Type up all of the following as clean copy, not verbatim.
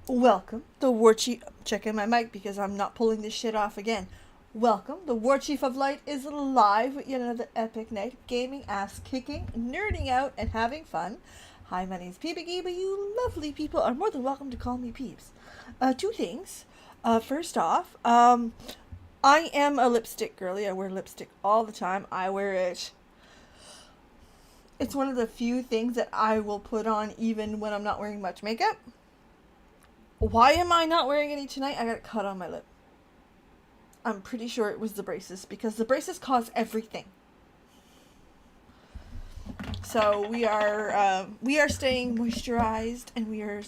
Welcome, the War Chief. Checking my mic because I'm not pulling this shit off again. Welcome, the War Chief of Light is live with yet another epic night of gaming, ass kicking, nerding out, and having fun. Hi, my name's Peepy, but you lovely people are more than welcome to call me Peeps. Two things. First off, I am a lipstick girly. I wear lipstick all the time. I wear it. It's one of the few things that I will put on even when I'm not wearing much makeup. Why am I not wearing any tonight? I got a cut on my lip. I'm pretty sure it was the braces because the braces cause everything. So we are staying moisturized and we are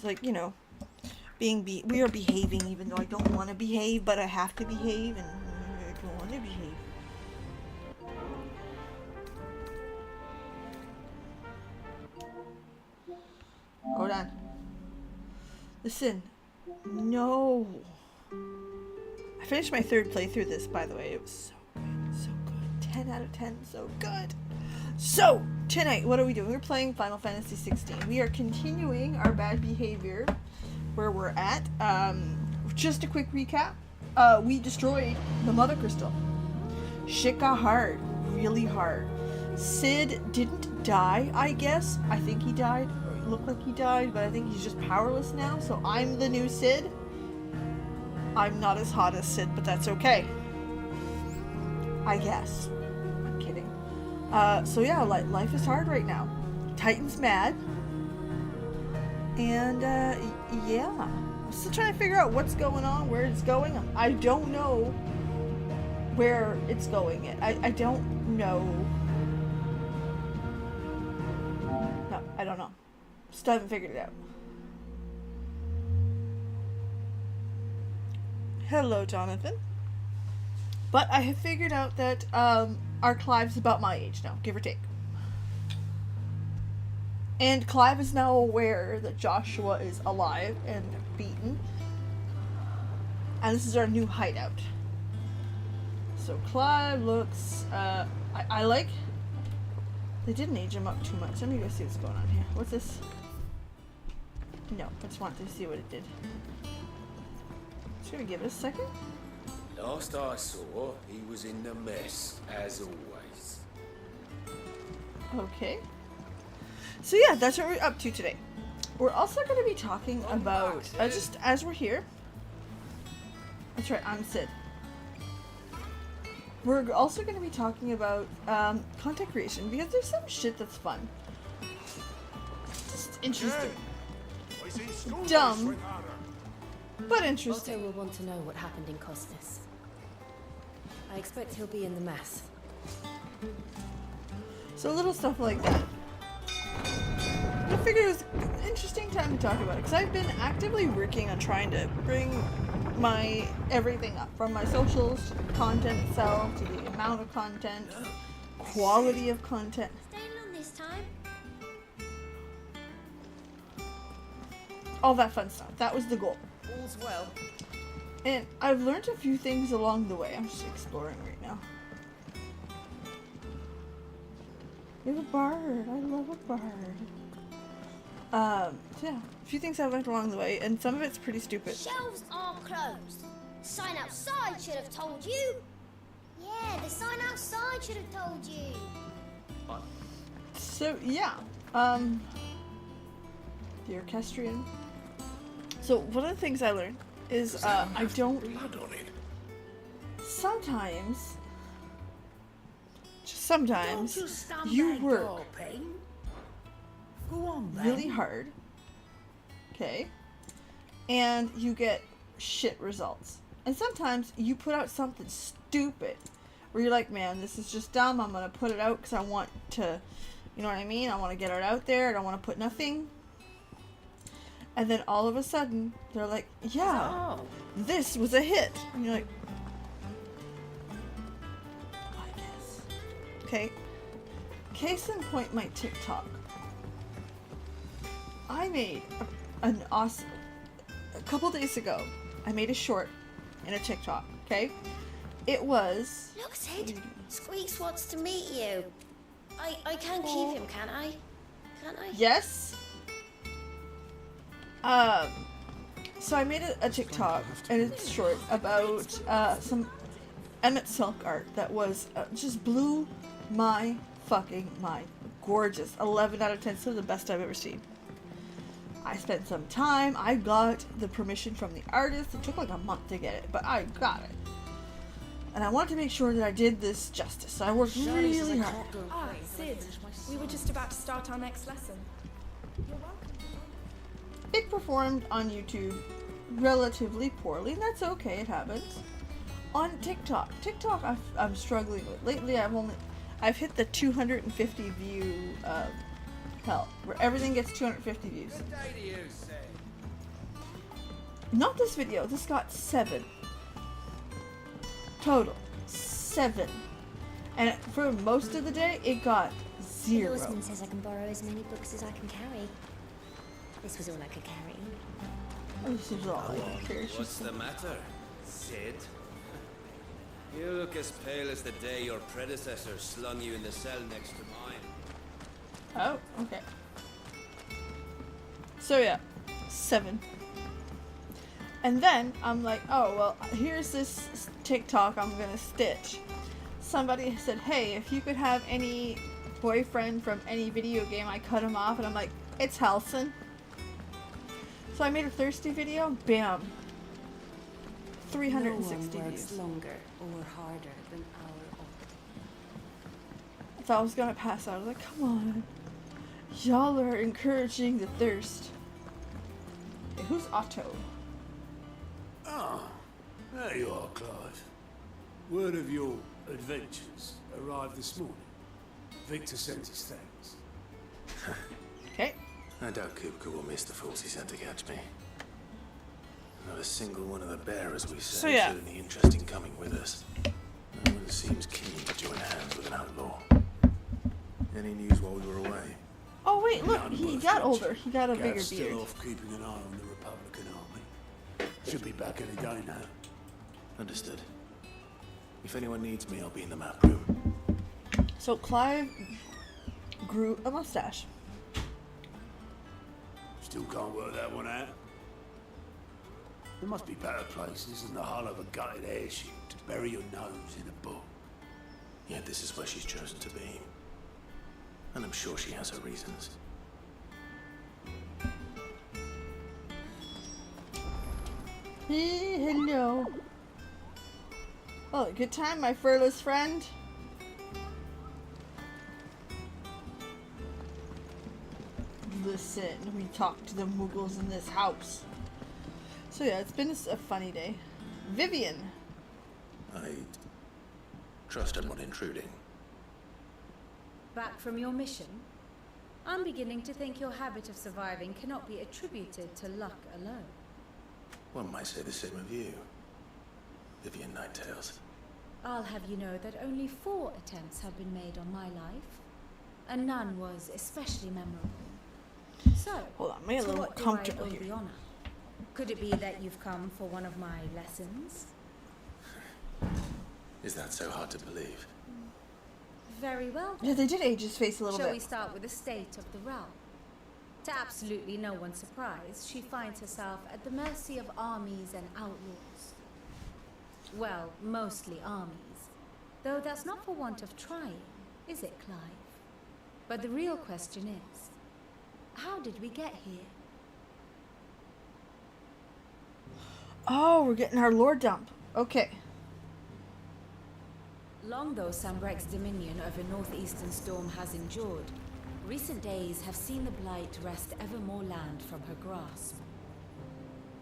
we are behaving even though I don't want to behave, but I have to behave and I don't want to behave. Hold on. Listen. No. I finished my third playthrough this, by the way. It was so good. So good. 10 out of 10. So good. So, tonight, what are we doing? We're playing Final Fantasy 16. We are continuing our bad behavior where we're at. Just a quick recap. We destroyed the Mother Crystal. Shit got hard. Really hard. Sid didn't die, I guess. I think he died. Looked like he died, but I think he's just powerless now, so I'm the new Sid. I'm not as hot as Sid, but that's okay. I guess. I'm kidding. So yeah, life is hard right now. Titan's mad. And, yeah. I'm still trying to figure out what's going on, where it's going. I don't know where it's going yet. I don't know. No, I don't know. Still haven't figured it out. Hello, Jonathan. But I have figured out that our Clive's about my age now, give or take. And Clive is now aware that Joshua is alive and beaten. And this is our new hideout. So Clive looks... I like... They didn't age him up too much. Let me go see what's going on here. What's this? No, I just want to see what it did. Just gonna give it a second. Last I saw, he was in the mess, as always. Okay. So yeah, that's what we're up to today. We're also going to be talking about, just as we're here. That's right, I'm Sid. We're also going to be talking about content creation because there's some shit that's fun. Just interesting. Dumb, but interesting. Otto will want to know what happened in Costas. I expect he'll be in the mess. So little stuff like that. I figured it was an interesting time to talk about it because I've been actively working on trying to bring my everything up, from my socials to the content itself to the amount of content, quality of content. Staying on this time? All that fun stuff. That was the goal. All's well. And I've learned a few things along the way. I'm just exploring right now. You have a bard. I love a bard. So yeah, a few things I've learned along the way, and some of it's pretty stupid. Shelves are closed. Sign outside should have told you. Yeah, the sign outside should have told you. So yeah, the orchestrion. So one of the things I learned is I don't. Blood on it. Sometimes, just sometimes, you work Go on, then. really hard, okay, and you get shit results. And sometimes you put out something stupid where you're like, man, this is just dumb. I'm gonna put it out because I want to, you know what I mean? I want to get it out there. I don't want to put nothing. And then all of a sudden, they're like, yeah, this was a hit. And you're like, I guess. Okay. Case in point, my TikTok. I made a couple days ago, I made a short in a TikTok, okay? It was... Look, Sid. Squeaks wants to meet you. I can keep him, can't I? Can't I? Yes. So I made a TikTok, and it's short, about some Emmett Silk art that was just blew my fucking mind. Gorgeous. 11 out of 10. Still the best I've ever seen. I spent some time. I got the permission from the artist. It took like a month to get it, but I got it. And I wanted to make sure that I did this justice. So I worked really hard. Ah, Sid. We were just about to start our next lesson. You're welcome. It performed on YouTube relatively poorly, and that's okay. It happens. On TikTok, I'm struggling with. Lately, I've hit the 250 view hell, where everything gets 250 views. Good day to you, Sam. Not this video. This got 7 total. 7, and for most of the day, it got 0. Lawsman says I can borrow as many books as I can carry. This was all I could carry. Oh, this is all I care. What's the matter, Sid? You look as pale as the day your predecessor slung you in the cell next to mine. Oh, okay. So yeah, 7. And then I'm like, oh, well, here's this TikTok I'm gonna stitch. Somebody said, hey, if you could have any boyfriend from any video game, I cut him off. And I'm like, it's Halson. So I made a thirsty video. Bam. 360 no one views. works longer or harder than our I thought I was gonna pass out. I was like, come on. Y'all are encouraging the thirst. Hey, who's Otto? Ah, there you are, Clive. Word of your adventures arrived this morning. Victor sent his thanks. Okay. I doubt Kupka will miss the fools he sent to catch me. Not a single one of the bearers we So, sent yeah. showed any interest in coming with us. No one seems keen to join hands with an outlaw. Any news while we were away? Oh wait, look, None he worth got mentioning. older. He got a bigger Gav's still beard. off keeping an eye on the Republican army. Should be back any day now. Understood. If anyone needs me, I'll be in the map room. So Clive grew a mustache. Still can't work that one out. There must be better places than the hull of a gutted airship to bury your nose in a book. Yet this is where she's chosen to be. And I'm sure she has her reasons. Hey, hello. Oh, good time, my furless friend. Listen, we talk to the Muggles in this house. So yeah, it's been a funny day. Vivian. I trust I'm not intruding. Back from your mission? I'm beginning to think your habit of surviving cannot be attributed to luck alone. One might say the same of you, Vivian Ninetails. I'll have you know that only 4 attempts have been made on my life, and none was especially memorable. So, Hold on, make it a to little what do I comfortable owe here. the honor? Could it be that you've come for one of my lessons? Is that so hard to believe? Very well. Yeah, they did age his face a little Shall we bit. start with the state of the realm? To absolutely no one's surprise, she finds herself at the mercy of armies and outlaws. Well, mostly armies. Though that's not for want of trying, is it, Clive? But the real question is, how did we get here? Oh, we're getting our lore dump. Okay. Long though Sambrek's dominion over northeastern Storm has endured, recent days have seen the Blight wrest ever more land from her grasp.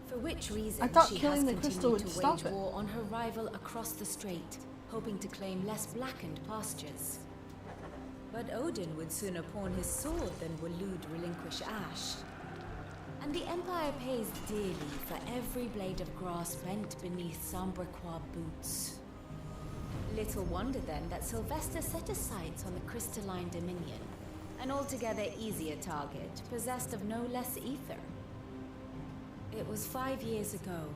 For which reason I thought she killing has the crystal continued would to stop wage it. war on her rival across the strait, hoping to claim less blackened pastures. But Odin would sooner pawn his sword than Waloed relinquish Ash. And the Empire pays dearly for every blade of grass bent beneath Sambrequois boots. Little wonder then that Sylvester set his sights on the crystalline dominion, an altogether easier target, possessed of no less ether. It was 5 years ago,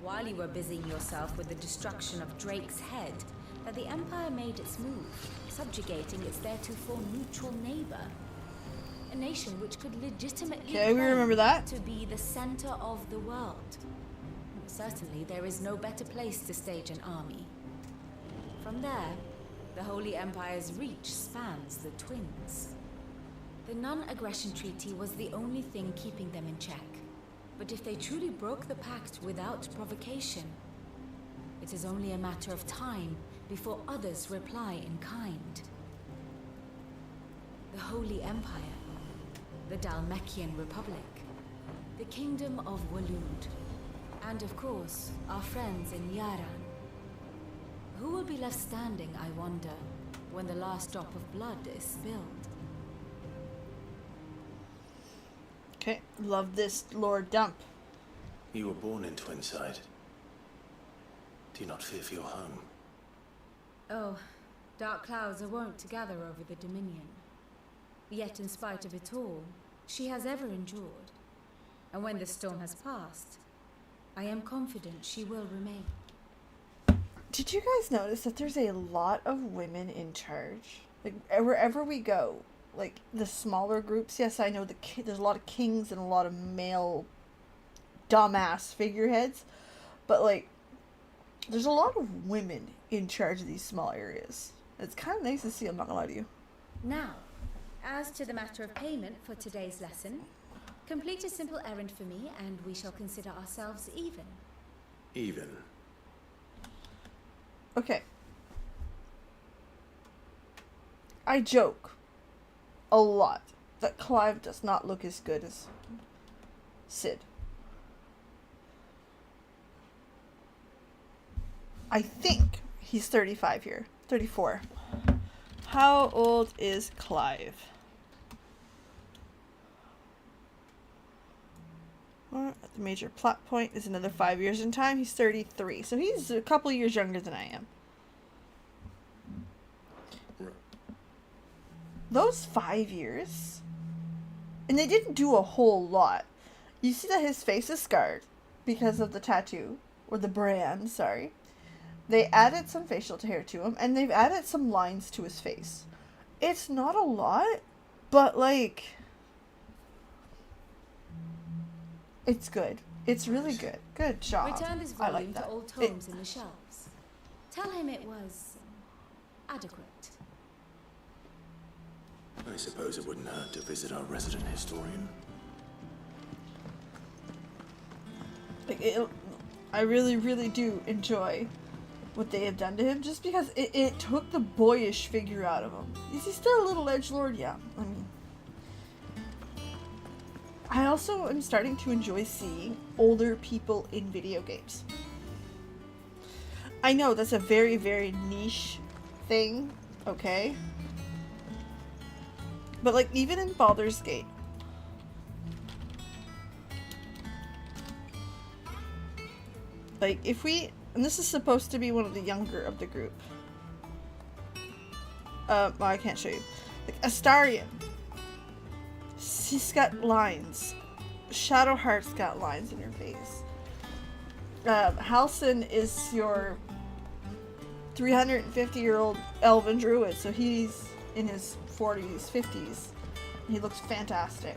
while you were busying yourself with the destruction of Drake's head, that the Empire made its move, subjugating its theretofore neutral neighbor. a nation which could legitimately Okay, we remember that. to be the center of the world. Certainly, there is no better place to stage an army. From there, the Holy Empire's reach spans the Twins. The non-aggression treaty was the only thing keeping them in check. But if they truly broke the pact without provocation, it is only a matter of time before others reply in kind. The Holy Empire, the Dhalmekian Republic, the Kingdom of Waloed, and of course, our friends in Yaran. Who will be left standing, I wonder, when the last drop of blood is spilled? Okay, love this Lord Dump. You were born in Twinside. Do you not fear for your home? Oh, dark clouds are wont to gather over the Dominion. Yet in spite of it all, she has ever endured. And when the storm has passed, I am confident she will remain. Did you guys notice that there's a lot of women in charge? Like, wherever we go, like, the smaller groups, yes, I know there's a lot of kings and a lot of male dumbass figureheads, but, like, there's a lot of women in charge of these small areas. It's kind of nice to see, I'm not gonna lie to you. Now, as to the matter of payment for today's lesson, complete a simple errand for me and we shall consider ourselves even. Even. Okay. I joke a lot that Clive does not look as good as Sid. I think he's 35 here. 34. How old is Clive? Well, at the major plot point is another 5 years in time. He's 33. So he's a couple years younger than I am. Those 5 years, and they didn't do a whole lot. You see that his face is scarred because of the tattoo, or the brand, sorry. They added some facial hair to him, and they've added some lines to his face. It's not a lot, but, like, it's good. It's really good. Good job. Return this I volume like that. to old tomes in the shelves. Tell him it was adequate. I suppose it wouldn't hurt to visit our resident historian. Like, I really, really do enjoy what they have done to him, just because it took the boyish figure out of him. Is he still a little edgelord? Yeah. I mean, I also am starting to enjoy seeing older people in video games. I know that's a very, very niche thing, okay? But, like, even in Baldur's Gate, like, if we, and this is supposed to be one of the younger of the group. Well, I can't show you. Like, Astarion. She's got lines. Shadowheart's got lines in her face. Halcyon is your 350-year-old elven druid, so he's in his 40s, 50s. He looks fantastic.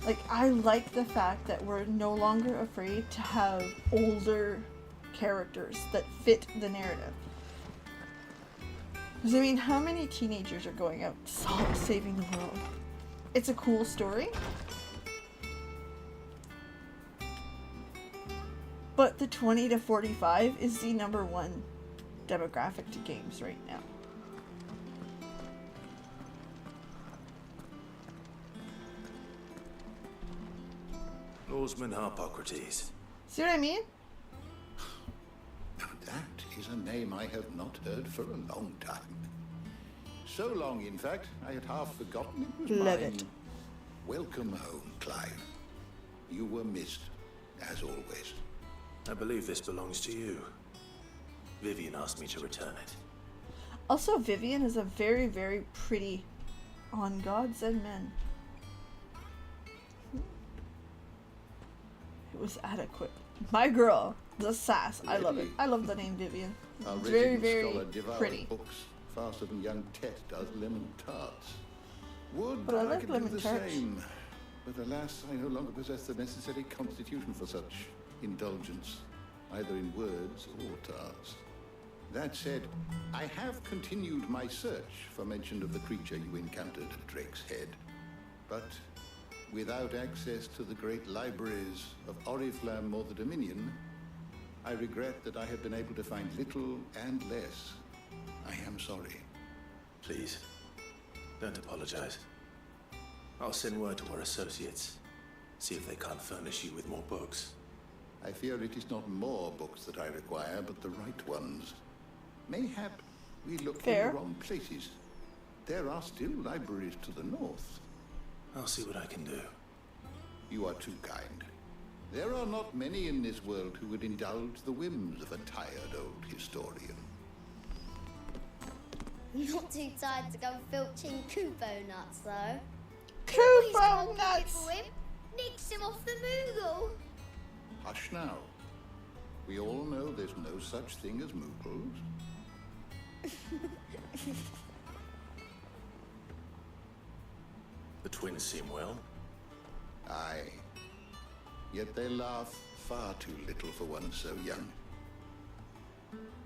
Like, I like the fact that we're no longer afraid to have older characters that fit the narrative. Because, I mean, how many teenagers are going out saving the world? It's a cool story. But the 20 to 45 is the #1 demographic to games right now. Lawsman Harpocrates. See what I mean? That is a name I have not heard for a long time. So long, in fact, I had half forgotten it was Love mine. it. Welcome home, Clive. You were missed, as always. I believe this belongs to you. Vivian asked me to return it. Also, Vivian is a very, very pretty on gods and men. It was adequate. My girl, the sass. I love it. I love the name Vivian. Our It's very, resident very scholar devours pretty. books faster than young Tet does lemon tarts. Would But I that I like could do lemon the tarts. same. But alas, I no longer possess the necessary constitution for such indulgence, either in words or task. That said, I have continued my search for mention of the creature you encountered at Drake's Head. But without access to the great libraries of Oriflamme or the Dominion, I regret that I have been able to find little and less. I am sorry. Please, don't apologize. I'll send word to our associates. See if they can't furnish you with more books. I fear it is not more books that I require, but the right ones. Mayhap we look Fair. in the wrong places. There are still libraries to the north. I'll see what I can do. You are too kind. There are not many in this world who would indulge the whims of a tired old historian. Not too tired to go filching Kubo nuts, though. Kubo nuts! For him. Nicks him off the Moogle. Hush now. We all know there's no such thing as Moogles. The twins seem well. Aye. Yet they laugh far too little for one so young.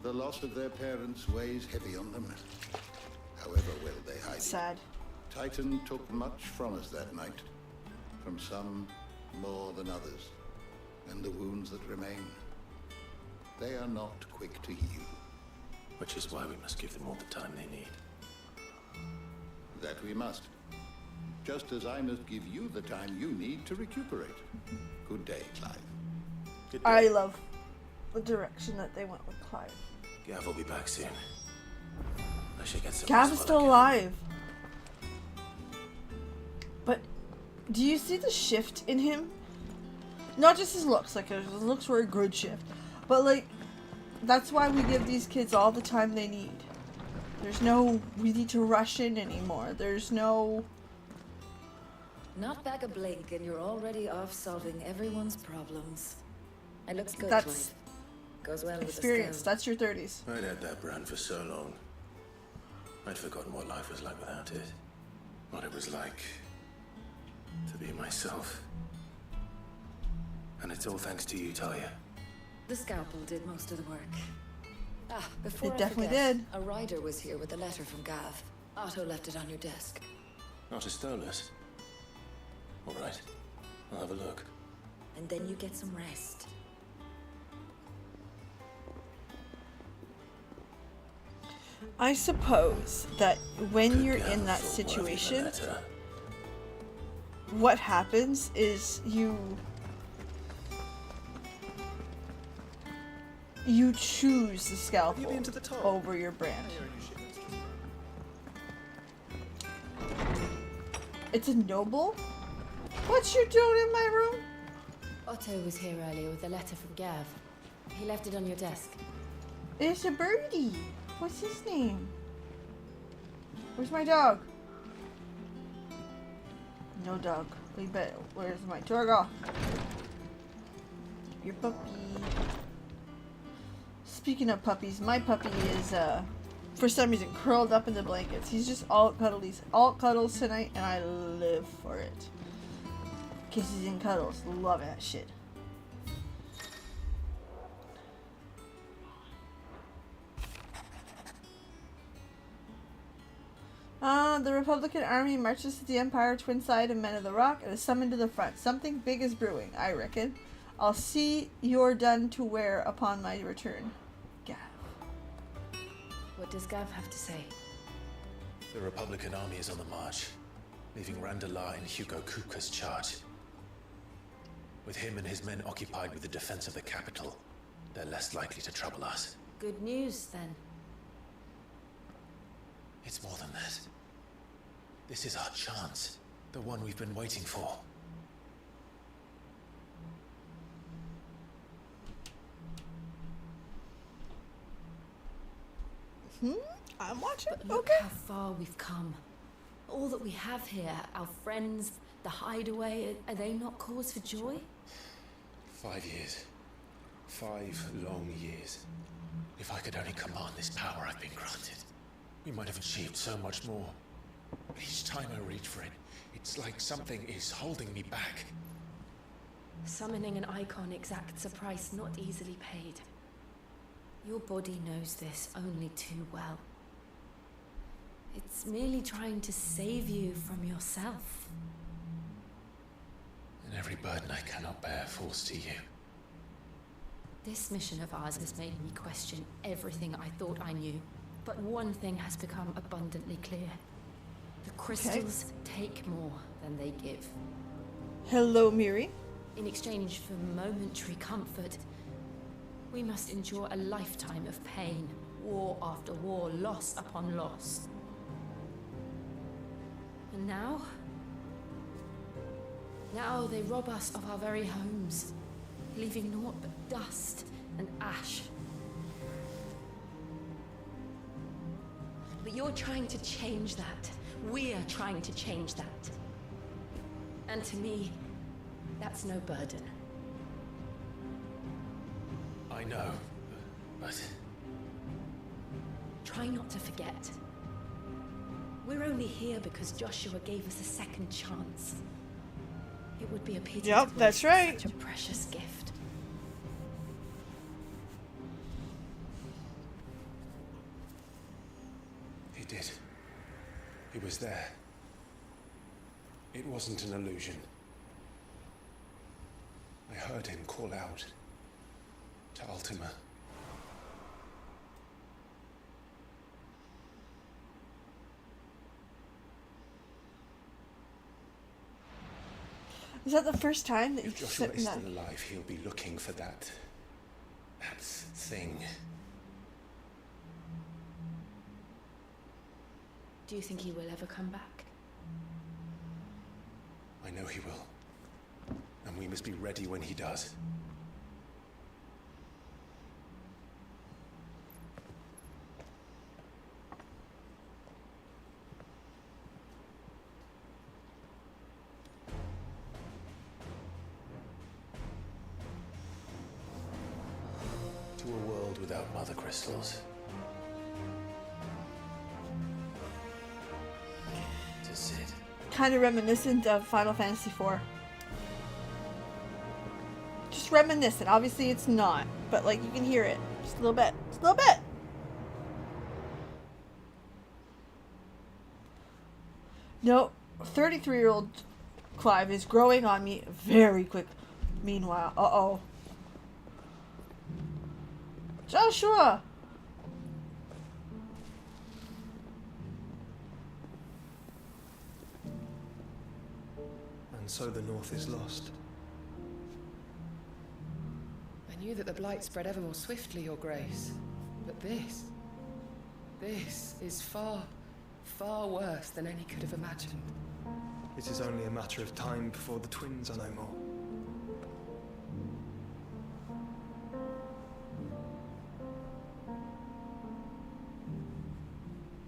The loss of their parents weighs heavy on them, however well they hide it. Sad. Titan took much from us that night, from some more than others, and the wounds that remain, they are not quick to heal. Which is why we must give them all the time they need. That we must. Just as I must give you the time you need to recuperate. Good day, Clive. Good I day. love the direction that they went with Clive. Gav will be back soon. I should get some Gav rest is while still I can. alive. But do you see the shift in him? Not just his looks, like his looks were a good shift, but like that's why we give these kids all the time they need. There's no we need to rush in anymore. There's no Not back a blink and you're already off solving everyone's problems. It looks good, That's Clive. Goes well with experience. the That's your 30s. I'd had that brand for so long. I'd forgotten what life was like without it. What it was like to be myself. And it's all thanks to you, Talia. The scalpel did most of the work. Ah, before It I definitely forget, did. a rider was here with a letter from Gav. Otto left it on your desk. Not a Stolas. All right, I'll have a look. And then you get some rest. I suppose that when Good you're girl, in that so worthy of a situation, letter. what happens is you choose the scalpel over your brand. It's a noble? What you doing in my room? Otto was here earlier with a letter from Gav. He left it on your desk. It's a birdie. What's his name? Where's my dog? No dog. Leave it. Where's my dog? Your puppy. Speaking of puppies, my puppy is for some reason curled up in the blankets. He's just all cuddles tonight, and I live for it. Kisses and cuddles. Love that shit. The Republican Army marches to the Empire twin side of Men of the Rock and is summoned to the front. Something big is brewing, I reckon. I'll see you're done to wear upon my return. Gav. What does Gav have to say? The Republican army is on the march, leaving Randalar in Hugo Kuka's charge. With him and his men occupied with the defense of the capital, they're less likely to trouble us. Good news, then. It's more than that. This is our chance, the one we've been waiting for. I'm watching. But look Okay. how far we've come. All that we have here, our friends, the hideaway, are they not cause for joy? 5 years. 5 long years. If I could only command this power I've been granted, we might have achieved so much more. Each time I reach for it, it's like something is holding me back. Summoning an icon exacts a price not easily paid. Your body knows this only too well. It's merely trying to save you from yourself. And every burden I cannot bear falls to you. This mission of ours has made me question everything I thought I knew. But one thing has become abundantly clear. The crystals take more than they give. Hello, Miri. In exchange for momentary comfort, we must endure a lifetime of pain, war after war, loss upon loss. And now they rob us of our very homes, leaving naught but dust and ash. But you're trying to change that. We're trying to change that. And to me, that's no burden. I know, but... Try not to forget. We're only here because Joshua gave us a second chance. It would be a pity to waste that's right. such a precious gift. He did. He was there. It wasn't an illusion. I heard him call out to Ultima. Is that the first time that If you've Joshua said is that? still alive, he'll be looking for that thing. Do you think he will ever come back? I know he will. And we must be ready when he does. To a world without mother crystals. To Sid. Kind of reminiscent of Final Fantasy IV. Just reminiscent. Obviously, it's not, but like you can hear it just a little bit. Just a little bit. No, 33-year-old Clive is growing on me very quick. Meanwhile, uh-oh. Joshua! And so the North is lost. I knew that the Blight spread ever more swiftly, Your Grace. But this is far, far worse than any could have imagined. It is only a matter of time before the twins are no more.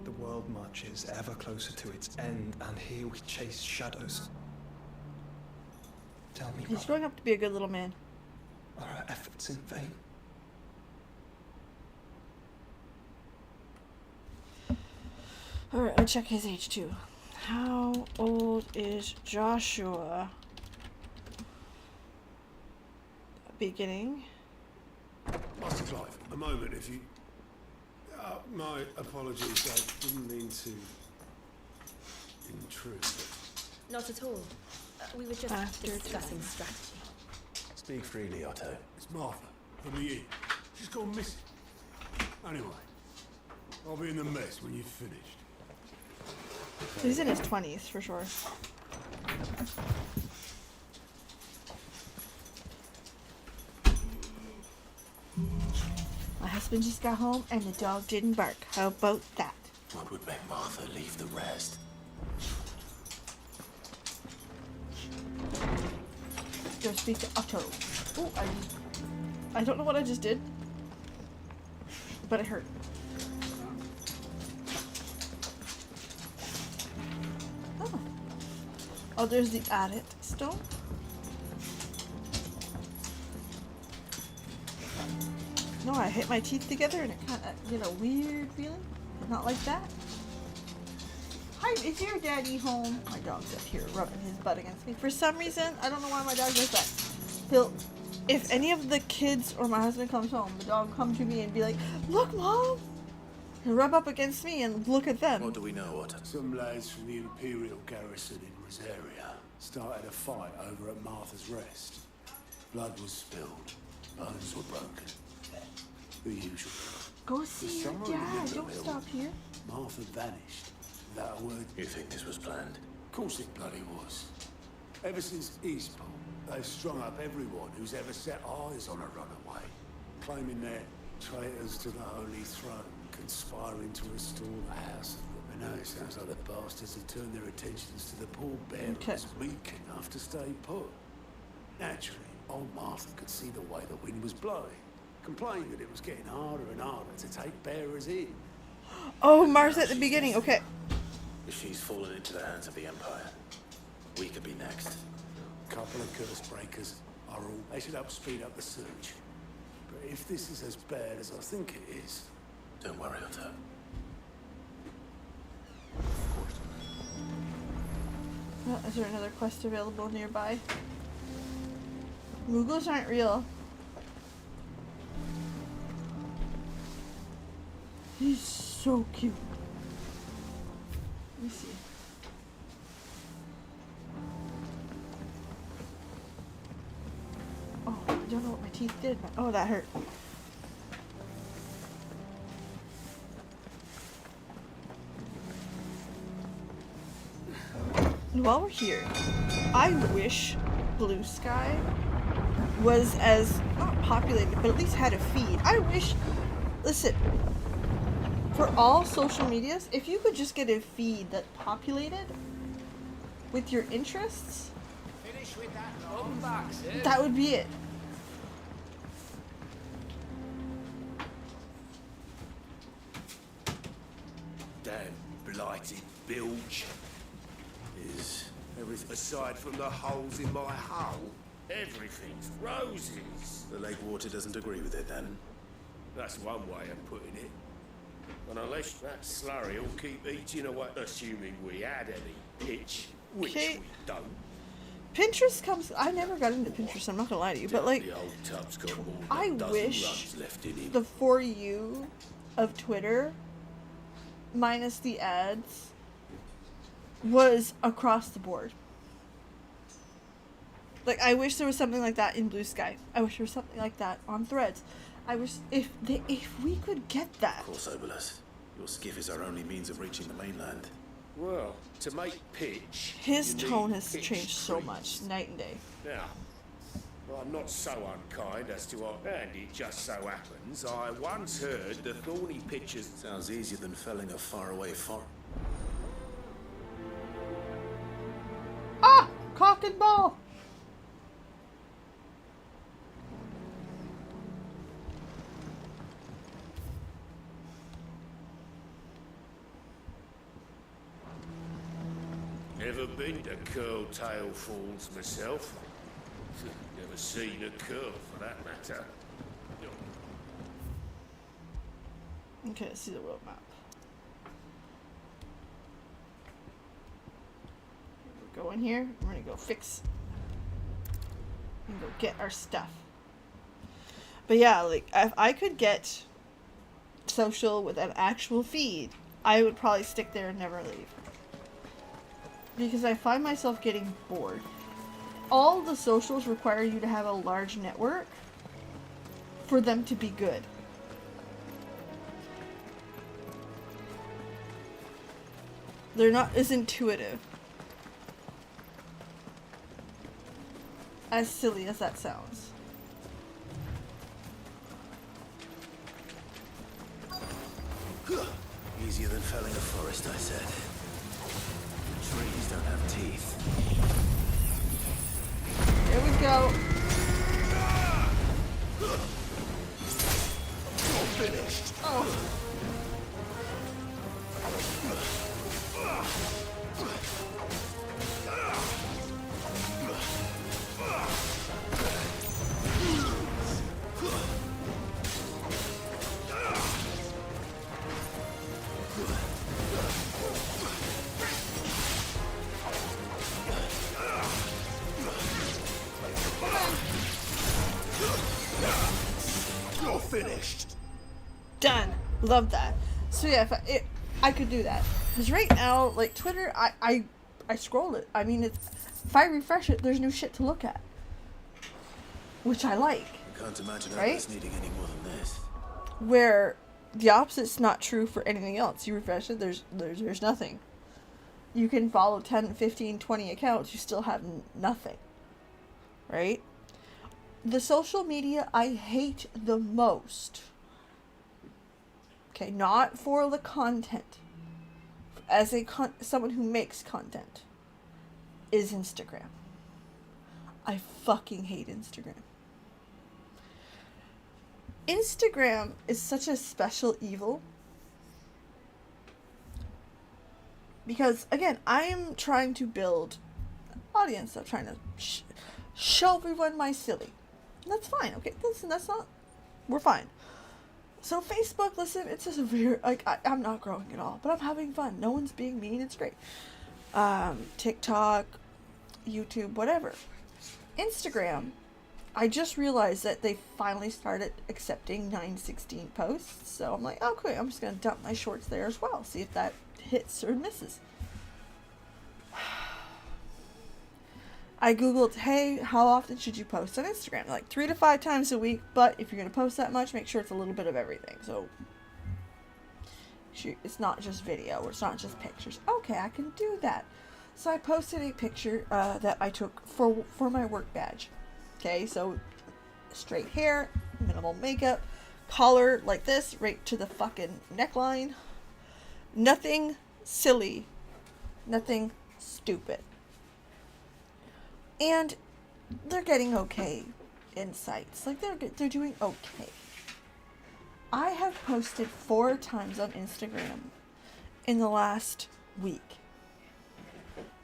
The world marches ever closer to its end, and here we chase shadows. Tell me, He's brother, growing up to be a good little man. are our efforts in vain? Alright, I'll check his age too. How old is Joshua? Beginning. Master Clive, a moment, if you... my apologies, I didn't mean to intrude. Not at all. We were just After discussing strategy. Speak freely, Otto. It's Martha, from the inn. She's gone missing. Anyway, I'll be in the mess when you've finished. He's in his 20s for sure. My husband just got home and the dog didn't bark. How about that? What would make Martha leave the rest? Go speak to Otto. Oh, I don't know what I just did, but it hurt. Oh, there's the added stone. No, I hit my teeth together and it kind of, weird feeling. Not like that. Hi, is your daddy home? My dog's up here rubbing his butt against me. For some reason, I don't know why my dog does that. If any of the kids or my husband comes home, the dog will come to me and be like, "Look, Mom!" He'll rub up against me and look at them. What do we know, Otto? Some lads from the Imperial garrison in Rosaria started a fight over at Martha's Rest. Blood was spilled. Bones were broken. The usual. Go see your dad. Don't stop here. Martha vanished without a word. You think this was planned? Of course it bloody was. Ever since Eastport, they've strung up everyone who's ever set eyes on a runaway, claiming they're traitors to the Holy Throne, conspiring to restore the house of them. I know it sounds like the bastards have turned their attentions to the pallbearers meek enough to stay put. Naturally, old Martha could see the way the wind was blowing, complained that it was getting harder and harder to take bearers in. Oh, Martha at the beginning. Okay. If she's fallen into the hands of the Empire, we could be next. A couple of curse breakers are all. They should help speed up the search. But if this is as bad as I think it is, don't worry, Otto. Oh, is there another quest available nearby? Moogles aren't real. He's so cute. Let me see. Oh, I don't know what my teeth did, but oh, that hurt. While we're here, I wish Blue Sky was as, not populated, but at least had a feed. I wish, listen, for all social medias, if you could just get a feed that populated with your interests, Finish with that that would be it. Damn blighted bilge. Is Everything aside from the holes in my hull, everything's roses. the lake water doesn't agree with it then? That's one way of putting it. And unless that slurry will keep eating away, assuming we had any pitch, which Okay. we don't. Pinterest comes, I never got into Pinterest, I'm not gonna lie to you, but like, The old tub's got more than I a dozen wish runs left in him. the For You of Twitter, minus the ads, was across the board. Like, I wish there was something like that in Blue Sky. I wish there was something like that on Threads. I wish if we could get that. Of course, Obolus. Your skiff is our only means of reaching the mainland. Well, to make pitch, His you tone need has pitch changed so trees. much, night and day. Now, I'm not so unkind as to, and it just so happens, I once heard the thorny pitchers. Sounds easier than felling a faraway forest. Ah! Cock and ball! Never been to Curl-Tail Falls myself. Never seen a curl for that matter. Okay, let's see the world map. We'll go in here. We're gonna go fix and go get our stuff. But yeah, like if I could get social with an actual feed, I would probably stick there and never leave. Because I find myself getting bored. All the socials require you to have a large network for them to be good. They're not as intuitive. As silly as that sounds. Easier than felling a forest, I said. Trees don't have teeth. Here we go. You're finished. Oh. finished. Done. Love that. So yeah, if I could do that. Because right now, like Twitter, I scroll it. I mean, if I refresh it, there's new shit to look at, which I like. I can't imagine right? others needing any more than this. Where the opposite's not true for anything else. You refresh it, there's nothing. You can follow 10, 15, 20 accounts, you still have nothing. Right? The social media I hate the most. Okay, not for the content. As someone who makes content. Is Instagram. I fucking hate Instagram. Instagram is such a special evil. Because, again, I am trying to build an audience. I'm trying to show everyone my silly. And that's fine, okay? Listen, that's not... We're fine. So Facebook, listen, it's just a very... Like, I'm not growing at all. But I'm having fun. No one's being mean. It's great. TikTok, YouTube, whatever. Instagram, I just realized that they finally started accepting 916 posts. So I'm like, oh, cool. I'm just going to dump my shorts there as well. See if that hits or misses. I googled, hey, how often should you post on Instagram? Like 3 to 5 times a week, but if you're going to post that much, make sure it's a little bit of everything. So it's not just video, or it's not just pictures. Okay, I can do that. So I posted a picture that I took for my work badge. Okay, so straight hair, minimal makeup, collar like this, right to the fucking neckline. Nothing silly, nothing stupid. And they're getting okay insights. Like they're doing okay. I have posted 4 times on Instagram in the last week.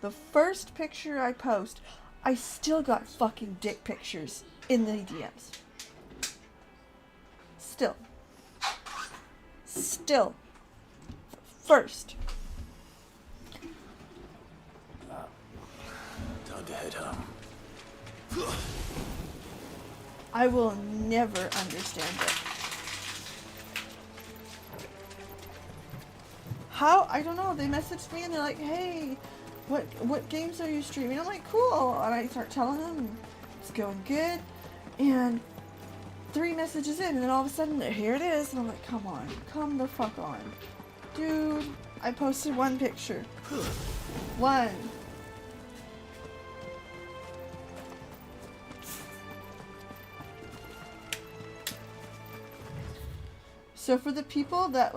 The first picture I post, I still got fucking dick pictures in the DMs. Still. First. Time to head home. I will never understand it. How? I don't know. They messaged me and they're like, hey, what games are you streaming? I'm like, cool. And I start telling them, and it's going good. And 3 messages in, and then all of a sudden, here it is. And I'm like, come on. Come the fuck on. Dude, I posted 1 picture. 1. So for the people that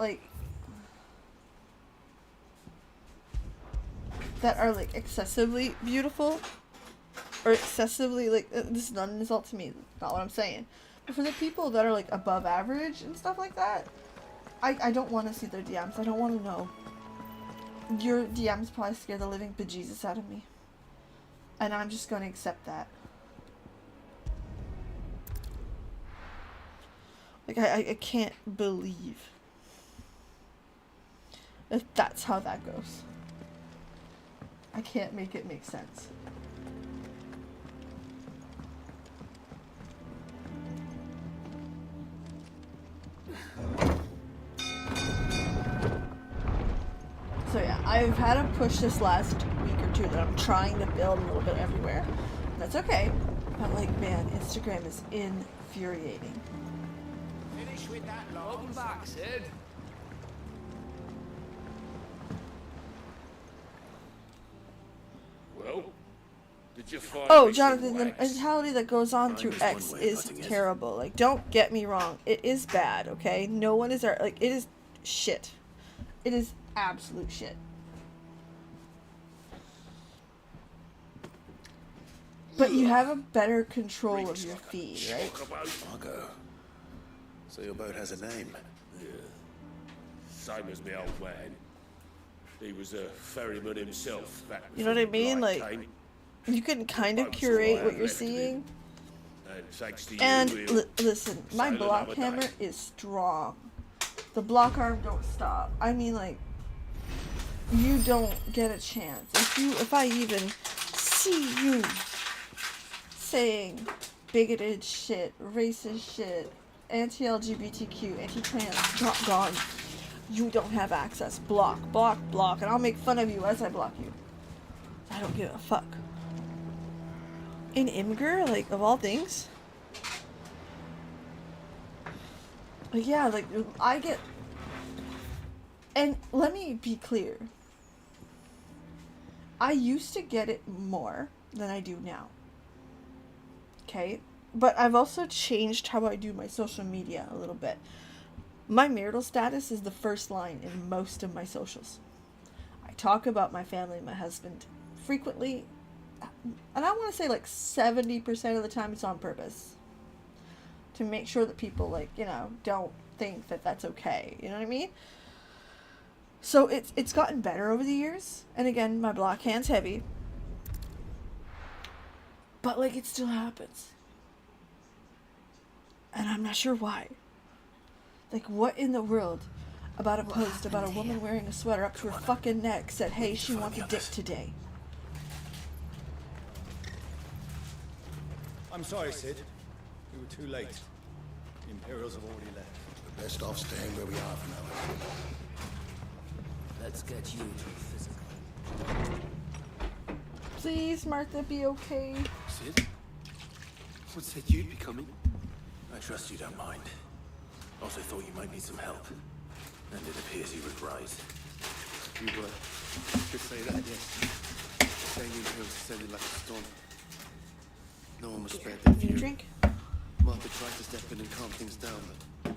that are like excessively beautiful or excessively this is not an insult to me, not what I'm saying, but for the people that are like above average and stuff like that, I don't want to see their DMs. I don't want to know. Your DMs probably scare the living bejesus out of me, and I'm just going to accept that. Like, I can't believe if that's how that goes. I can't make it make sense. So yeah, I've had to push this last week or 2 that I'm trying to build a little bit everywhere. That's okay. But like, man, Instagram is infuriating. With that, welcome back, Sid. Well, did you find? Oh, Jonathan, the mentality that goes on through X is terrible. Like, don't get me wrong, it is bad. Okay, no one is like, it is shit. It is absolute shit. But you have a better control of your feed, right? Margot. So your boat has a name? Yeah. Same as my old man. He was a ferryman himself. You know what I mean? Like, you can kind of curate what you're seeing. And listen, my block hammer is strong. The block arm don't stop. I mean, like, you don't get a chance. If I even see you saying bigoted shit, racist shit, anti-LGBTQ, anti-trans, gone. You don't have access. Block, block, block. And I'll make fun of you as I block you. I don't give a fuck. In Imgur, like, of all things. Like, yeah, like, I get... And let me be clear. I used to get it more than I do now. Okay? But I've also changed how I do my social media a little bit. My marital status is the first line in most of my socials. I talk about my family and my husband frequently, and I want to say like 70% of the time it's on purpose. To make sure that people, like, you know, don't think that that's okay. You know what I mean? So it's gotten better over the years. And again, my block hand's heavy. But, like, it still happens. And I'm not sure why. Like, what in the world about a post about a woman wearing a sweater up to her fucking neck said, hey, she wants a dick today? I'm sorry, Sid. We were too late. The Imperials have already left. We're best off staying where we are for now. Let's get you to physical. Please, Martha, be okay. Sid? What said you'd be coming? I trust you don't mind. Also thought you might need some help. And it appears you would rise. You were. Could say that, yes. Saying you were descended like a storm. No one was spared their fury. Drink? Martha tried to step in and calm things down, but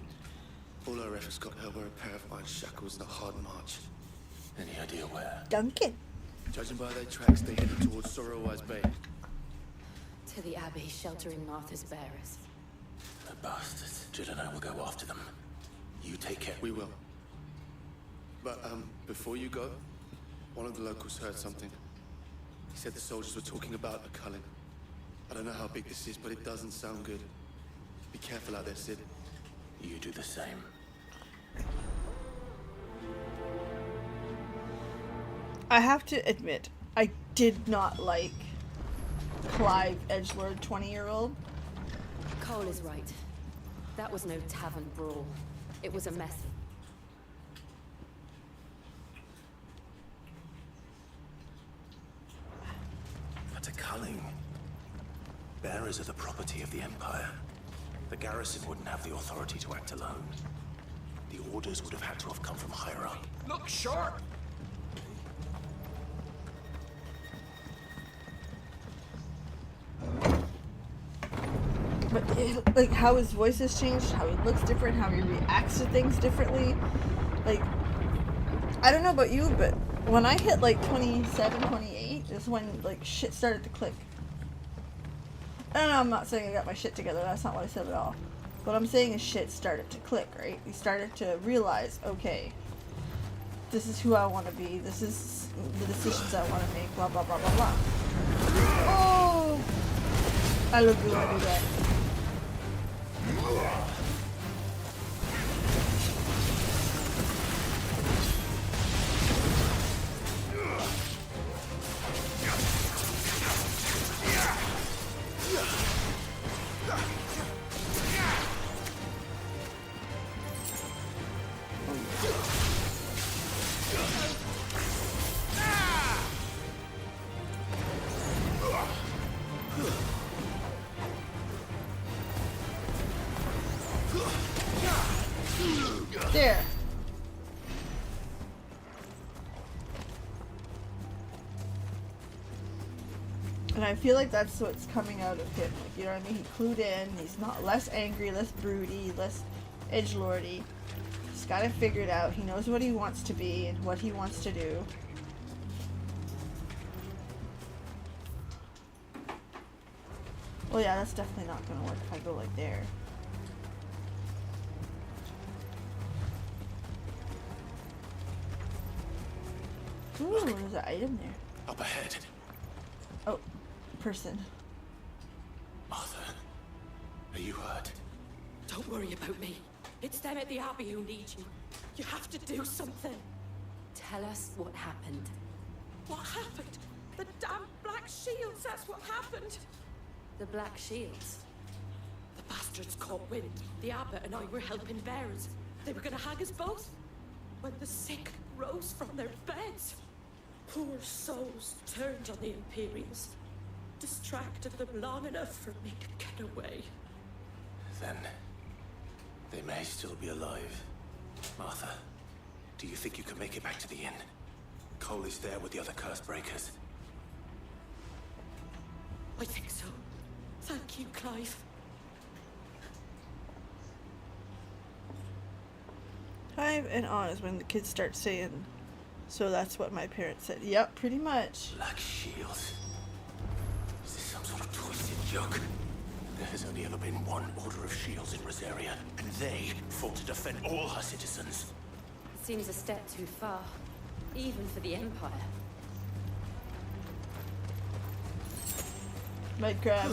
all her efforts got her were a pair of iron shackles and a hard march. Any idea where? Duncan. Judging by their tracks, they headed towards Sorrowwise Bay. To the Abbey, sheltering Martha's bearers. The bastards. Jill and I will go after them. You take care. We will. But, before you go, one of the locals heard something. He said the soldiers were talking about a culling. I don't know how big this is, but it doesn't sound good. Be careful out there, Sid. You do the same. I have to admit, I did not like Clive Edgelord, 20-year-old. Cole is right. That was no tavern brawl. It was a mess. But a culling. Bearers are the property of the Empire. The garrison wouldn't have the authority to act alone. The orders would have had to have come from higher up. Look sharp! But like how his voice has changed, how he looks different, how he reacts to things differently. Like, I don't know about you, but when I hit like 27, 28 is when like shit started to click. I don't know, I'm not saying I got my shit together, that's not what I said at all. What I'm saying is shit started to click, right? You started to realize, okay, this is who I want to be, this is the decisions I want to make, blah, blah, blah, blah, blah. Oh! I love you when I do that. There. And I feel like that's what's coming out of him. Like, you know what I mean? He clued in. He's not less angry, less broody, less edgelordy. He's got it figured out. He knows what he wants to be and what he wants to do. Well, yeah, that's definitely not going to work if I go like there. Ooh, there's an item there. Up ahead. Oh, person. Martha, are you hurt? Don't worry about me. It's them at the Abbey who need you. You have to do something. Tell us what happened. What happened? The damn Black Shields, that's what happened. The Black Shields? The bastards caught wind. The abbot and I were helping bearers. They were gonna hang us both. When the sick rose from their beds, poor souls turned on the Imperials. Distracted them long enough for me to get away. Then they may still be alive. Martha, do you think you can make it back to the inn? Cole is there with the other curse breakers. I think so. Thank you, Clive. Clive and on is when the kids start saying, so that's what my parents said. Yep, pretty much. Black shields. Is this some sort of twisted joke? There has only ever been one order of shields in Rosaria, and they fought to defend all her citizens. Seems a step too far, even for the Empire. Might grab.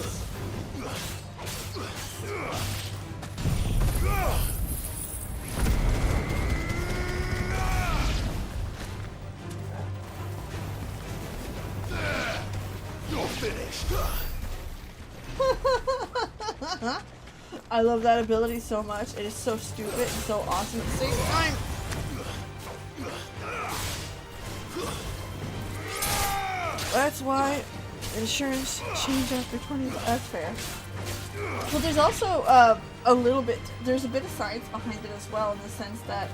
You're finished. I love that ability so much. It is so stupid and so awesome at the same time. That's why insurance changed after 20. That's fair. Well, there's also there's a bit of science behind it as well, in the sense that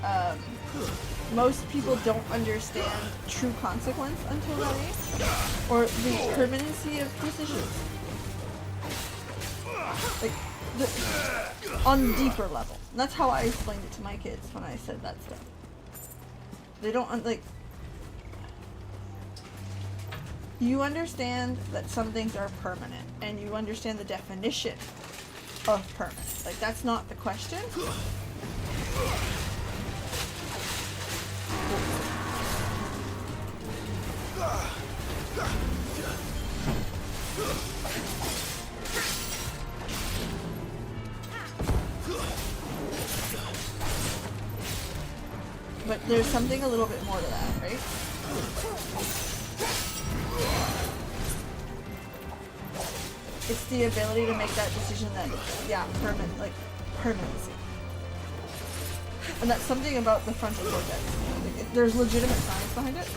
most people don't understand true consequence until that age, or the permanency of decisions. Like, on the deeper level. And that's how I explained it to my kids when I said that stuff. They don't, like... You understand that some things are permanent, and you understand the definition of permanent. Like, that's not the question. But there's something a little bit more to that, right? It's the ability to make that decision that, yeah, permanency. And that's something about the frontal cortex. Like, there's legitimate science behind it.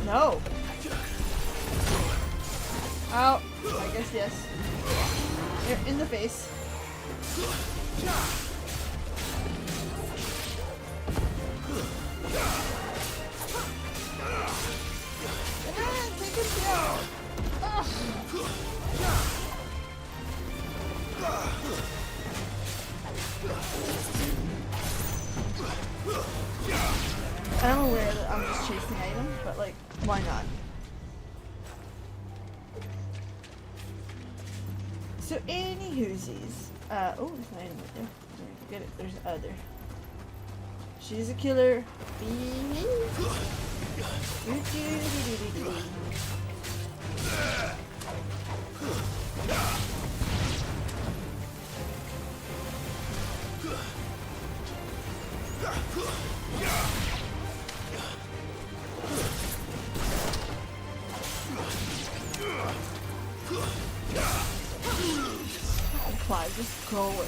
No. Oh, I guess yes. You're in the face. Take it down. I'm aware that I'm just chasing items, but like, why not? So any whoosies. Oh, there's an item right there. Forget it. There's other. She's a killer. Clive, just go away.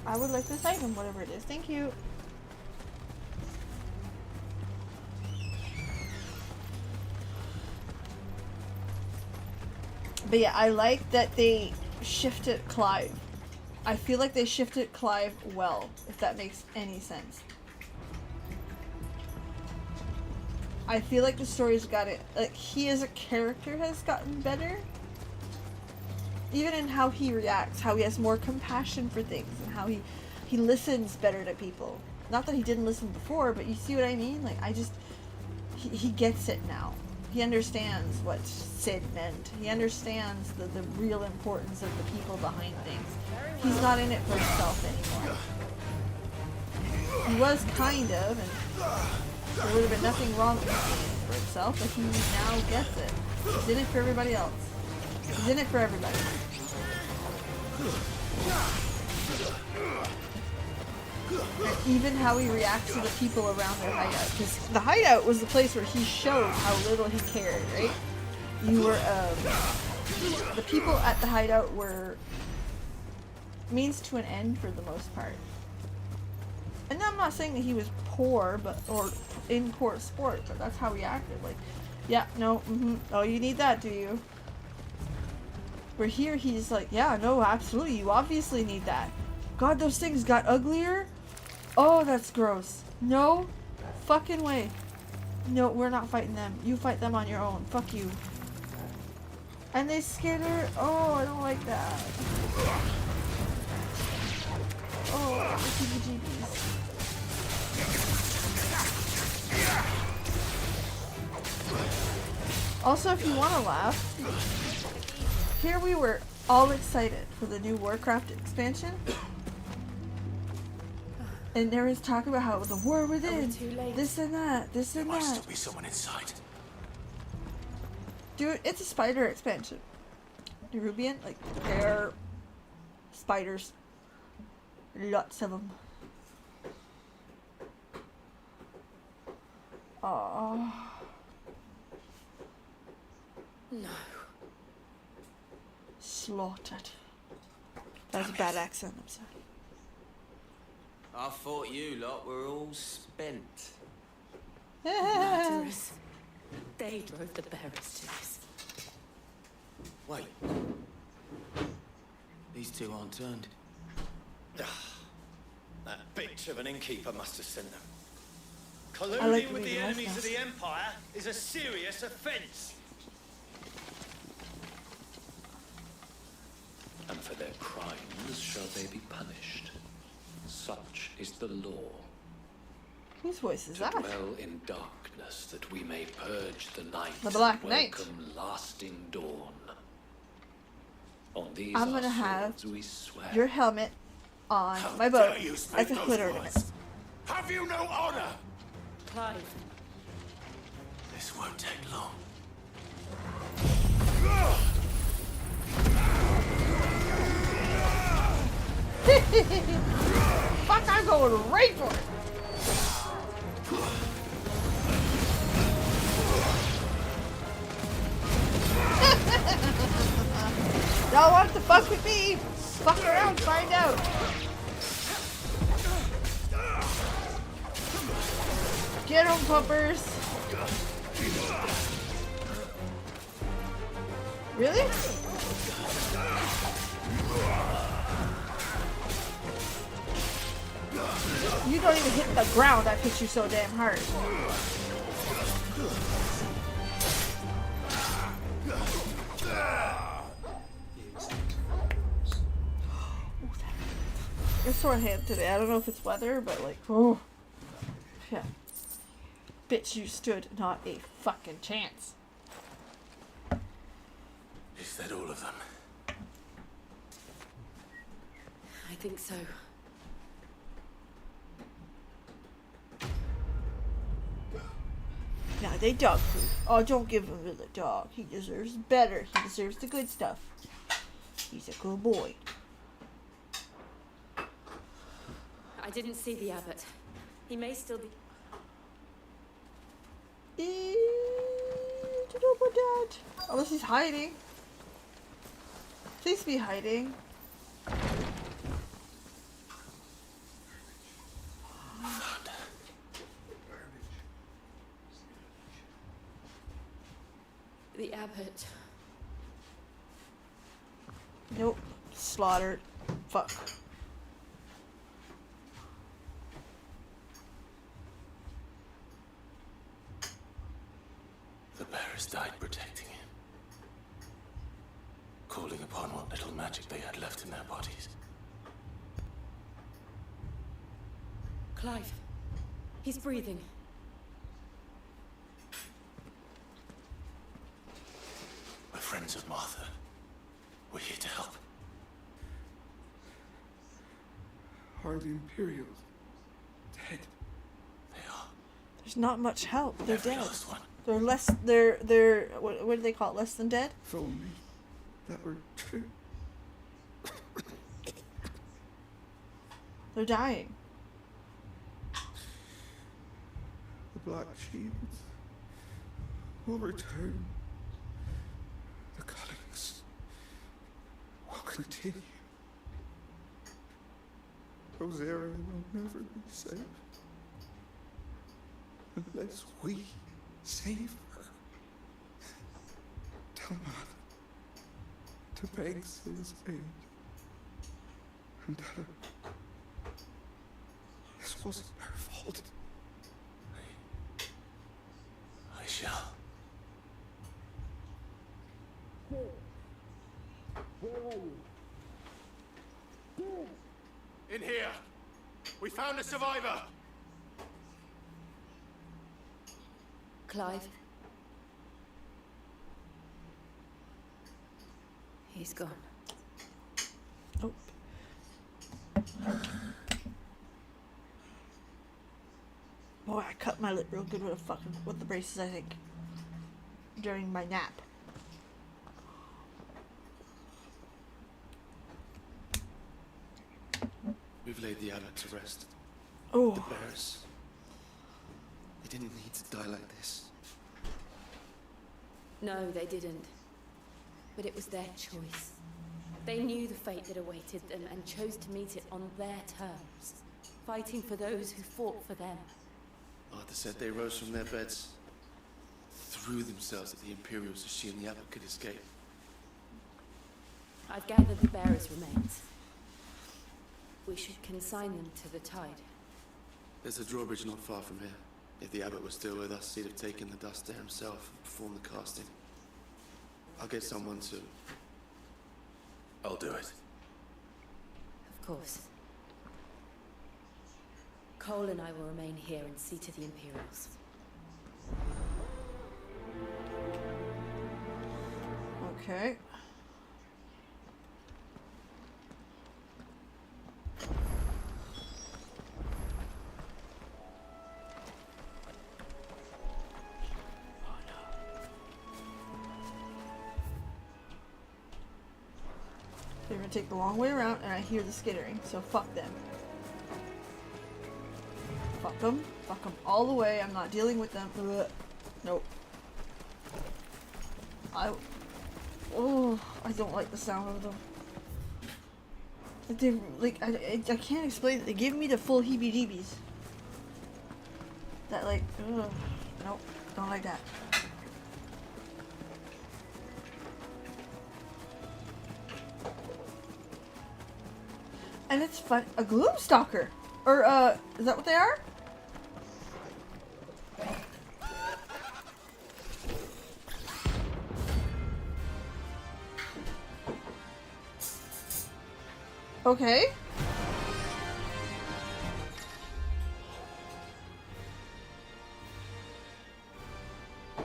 I would like this item, whatever it is. Thank you. But yeah, I like that they shifted Clive. I feel like they shifted Clive well, if that makes any sense. I feel like the story's got it, like, he as a character has gotten better. Even in how he reacts, how he has more compassion for things, and how he listens better to people. Not that he didn't listen before, but you see what I mean? Like, he gets it now. He understands what Sid meant. He understands the real importance of the people behind things. He's not in it for himself anymore. He was kind of, and there would have been nothing wrong with being in it for himself, but he now gets it. He's in it for everybody else. He's in it for everybody. And even how he reacts to the people around their hideout. Because the hideout was the place where he showed how little he cared, right? You were, the people at the hideout were means to an end for the most part. And I'm not saying that he was poor, or in poor sport, but that's how he acted. Like, yeah, no, oh, you need that, do you? Where here he's like, yeah, no, absolutely, you obviously need that. God, those things got uglier? Oh, that's gross. No fucking way. No, we're not fighting them. You fight them on your own. Fuck you. And they scared her. Oh, I don't like that. Oh, the heebie-jeebies. Also, if you want to laugh, here we were all excited for the new Warcraft expansion. And there was talk about how the war within, this and that, this and that. There must still be someone inside. Dude, it's a spider expansion. Nerubian, like, they're spiders. Lots of them. Oh. No. Slaughtered. That was a bad accent, I'm sorry. I thought you lot were all spent. Murderers. They drove the bearers to this. Wait. These two aren't turned. That bitch of an innkeeper must have sent them. I like Colluding with the enemies of the Empire is a serious offence. And for their crimes shall they be punished. Such is the law. Whose voice is to that? dwell in darkness that we may purge the night. The Black and Knight. welcome lasting dawn. On these I'm our gonna have swords we swear. your helmet on How my boat dare you as speak a those hood ornament. words? Have you no honor? Clive. This won't take long. Fuck, I'm going right for it. Y'all want to fuck with me? Fuck around, find out. Get 'em, pumpers. Really? You don't even hit the ground, I've hit you so damn hard. It's sore hand today. I don't know if it's weather, but like, oh. Yeah. Bitch, you stood not a fucking chance. Is that all of them? I think so. Now they dog food. Oh, don't give him to the dog. He deserves better. He deserves the good stuff. He's a good boy. I didn't see the abbot. He may still be... Don't know about that. Unless he's hiding. Please be hiding. The abbot. Nope. Slaughtered. Fuck. The bearers died protecting him. Calling upon what little magic they had left in their bodies. Clive. He's breathing. We're friends of Martha. We're here to help. Are the Imperials dead? They are. There's not much help. They're Every dead. last one. They're less. They're. What do they call it? Less than dead. If only that were true. They're dying. The Black Shields will return. The cuttings will continue. Rosaria will never be safe unless we save her. Tell Mother to beg Sid's aid and tell her this wasn't her fault. I shall. In here! We found a survivor! Clive? He's gone. Oh. Boy, I cut my lip real good with the braces, I think. During my nap. We've laid the abbot to rest. Oh. The bearers. They didn't need to die like this. No, they didn't. But it was their choice. They knew the fate that awaited them and chose to meet it on their terms, fighting for those who fought for them. Arthur said they rose from their beds, threw themselves at the Imperials so she and the abbot could escape. I've gathered the bearers' remains. We should consign them to the tide. There's a drawbridge not far from here. If the abbot was still with us, he'd have taken the dust there himself and performed the casting. I'll get someone to... I'll do it. Of course. Cole and I will remain here and see to the Imperials. Okay. They're gonna take the long way around, and I hear the skittering, so fuck them. Fuck them. Fuck them all the way. I'm not dealing with them. Ugh. Nope. I don't like the sound of them. I can't explain it. They give me the full heebie-jeebies. That like, ugh. Nope. Don't like that. And it's fun. A Gloomstalker! Or, is that what they are? Okay.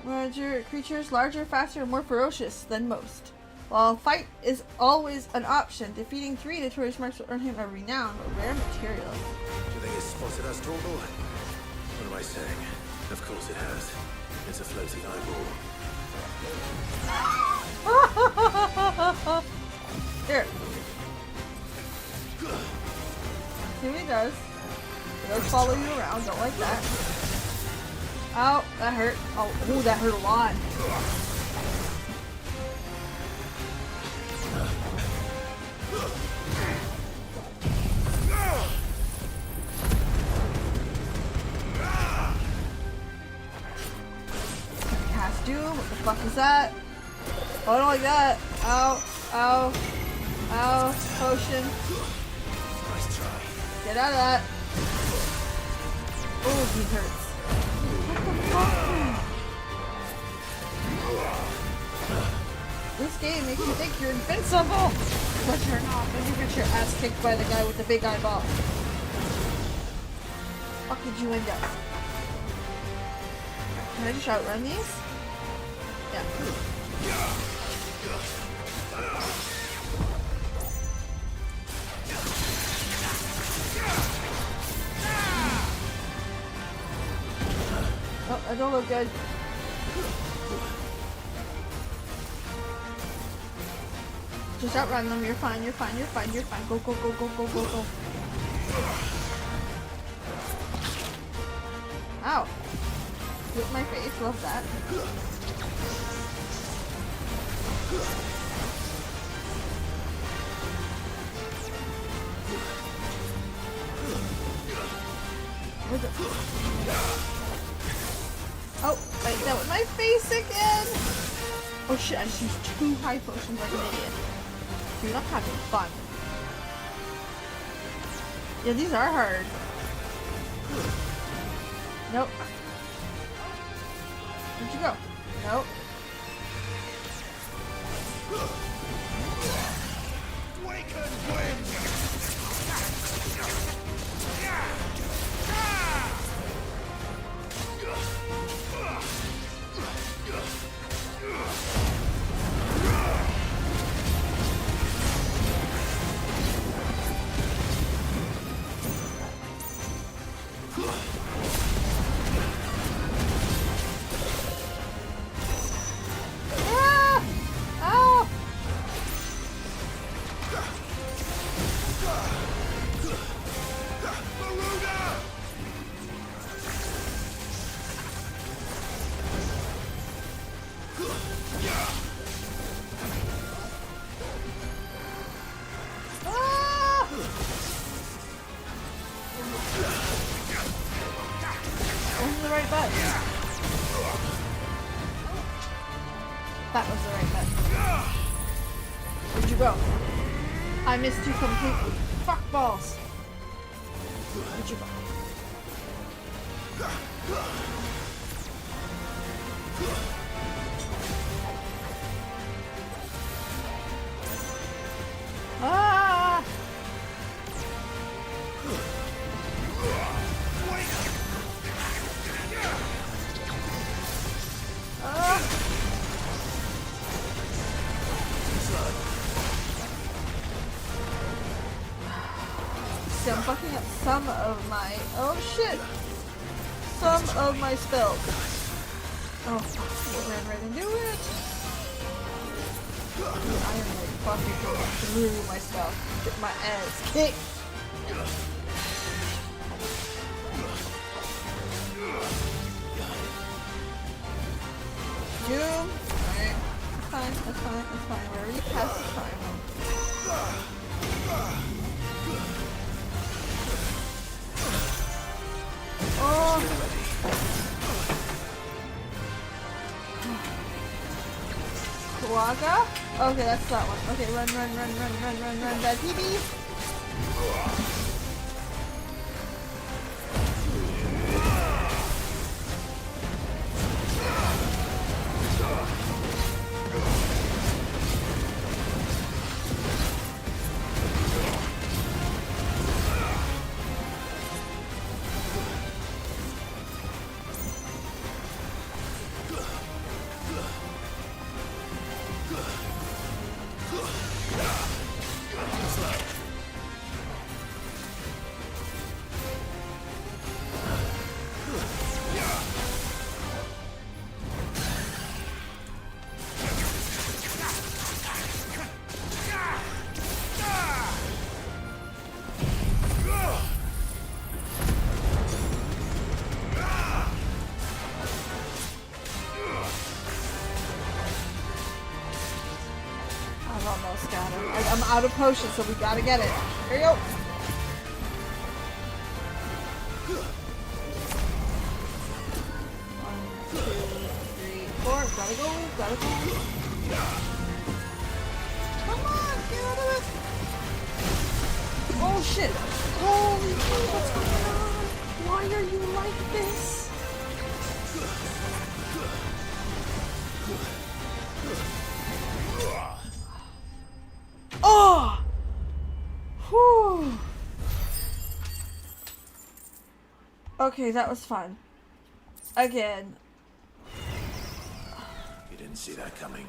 Larger creatures, larger, faster, and more ferocious than most. While fight is always an option, defeating 3 notorious marks will earn him a renowned but rare material. Do you think it's spotted us, Torgal? What am I saying? Of course it has. It's a floating eyeball. Here. See what he does. He does follow you around, don't like that. Ow, that hurt. Oh, ooh, that hurt a lot. Cast Doom, what the fuck is that? Oh, I don't like that. Ow, ow, ow, potion. Nice try. Get out of that. Oh, he hurts. What the fuck? This game makes you think you're invincible! But you're not, and you get your ass kicked by the guy with the big eyeball. fuck did you end up? Can I just outrun these? Yeah. Oh, that don't look good. Just outrun them. You're fine. You're fine. You're fine. You're fine. Go, go, go, go, go, go, go. Ow. Hit my face. Love that. Where's it? Oh, wait, that was my face again! Oh shit, I just used 2 high potions like an idiot. Dude, I'm having fun. Yeah, these are hard. Nope. Where'd you go? Nope. That was the right button. Where'd you go? I missed you completely. Fuck balls. Where'd you go? Ah! See, I'm fucking up some of my... Oh shit! Some of my spells. Oh fuck, I ran right into it. Dude, I am like fucking going through my stuff. Get my ass kicked. Doom. Alright. That's fine, that's fine, that's fine. We're already past the time. Oh! Kawaga? Okay, that's that one. Okay, run, bad PB! I'm out of potions, so we gotta get it. Here you go. One, two, three, four. Gotta go. Gotta go. Come on, get out of it. Oh shit! Holy shit! What's going on? Why are you like this? Oh! Whew. Okay, that was fun. Again. You didn't see that coming.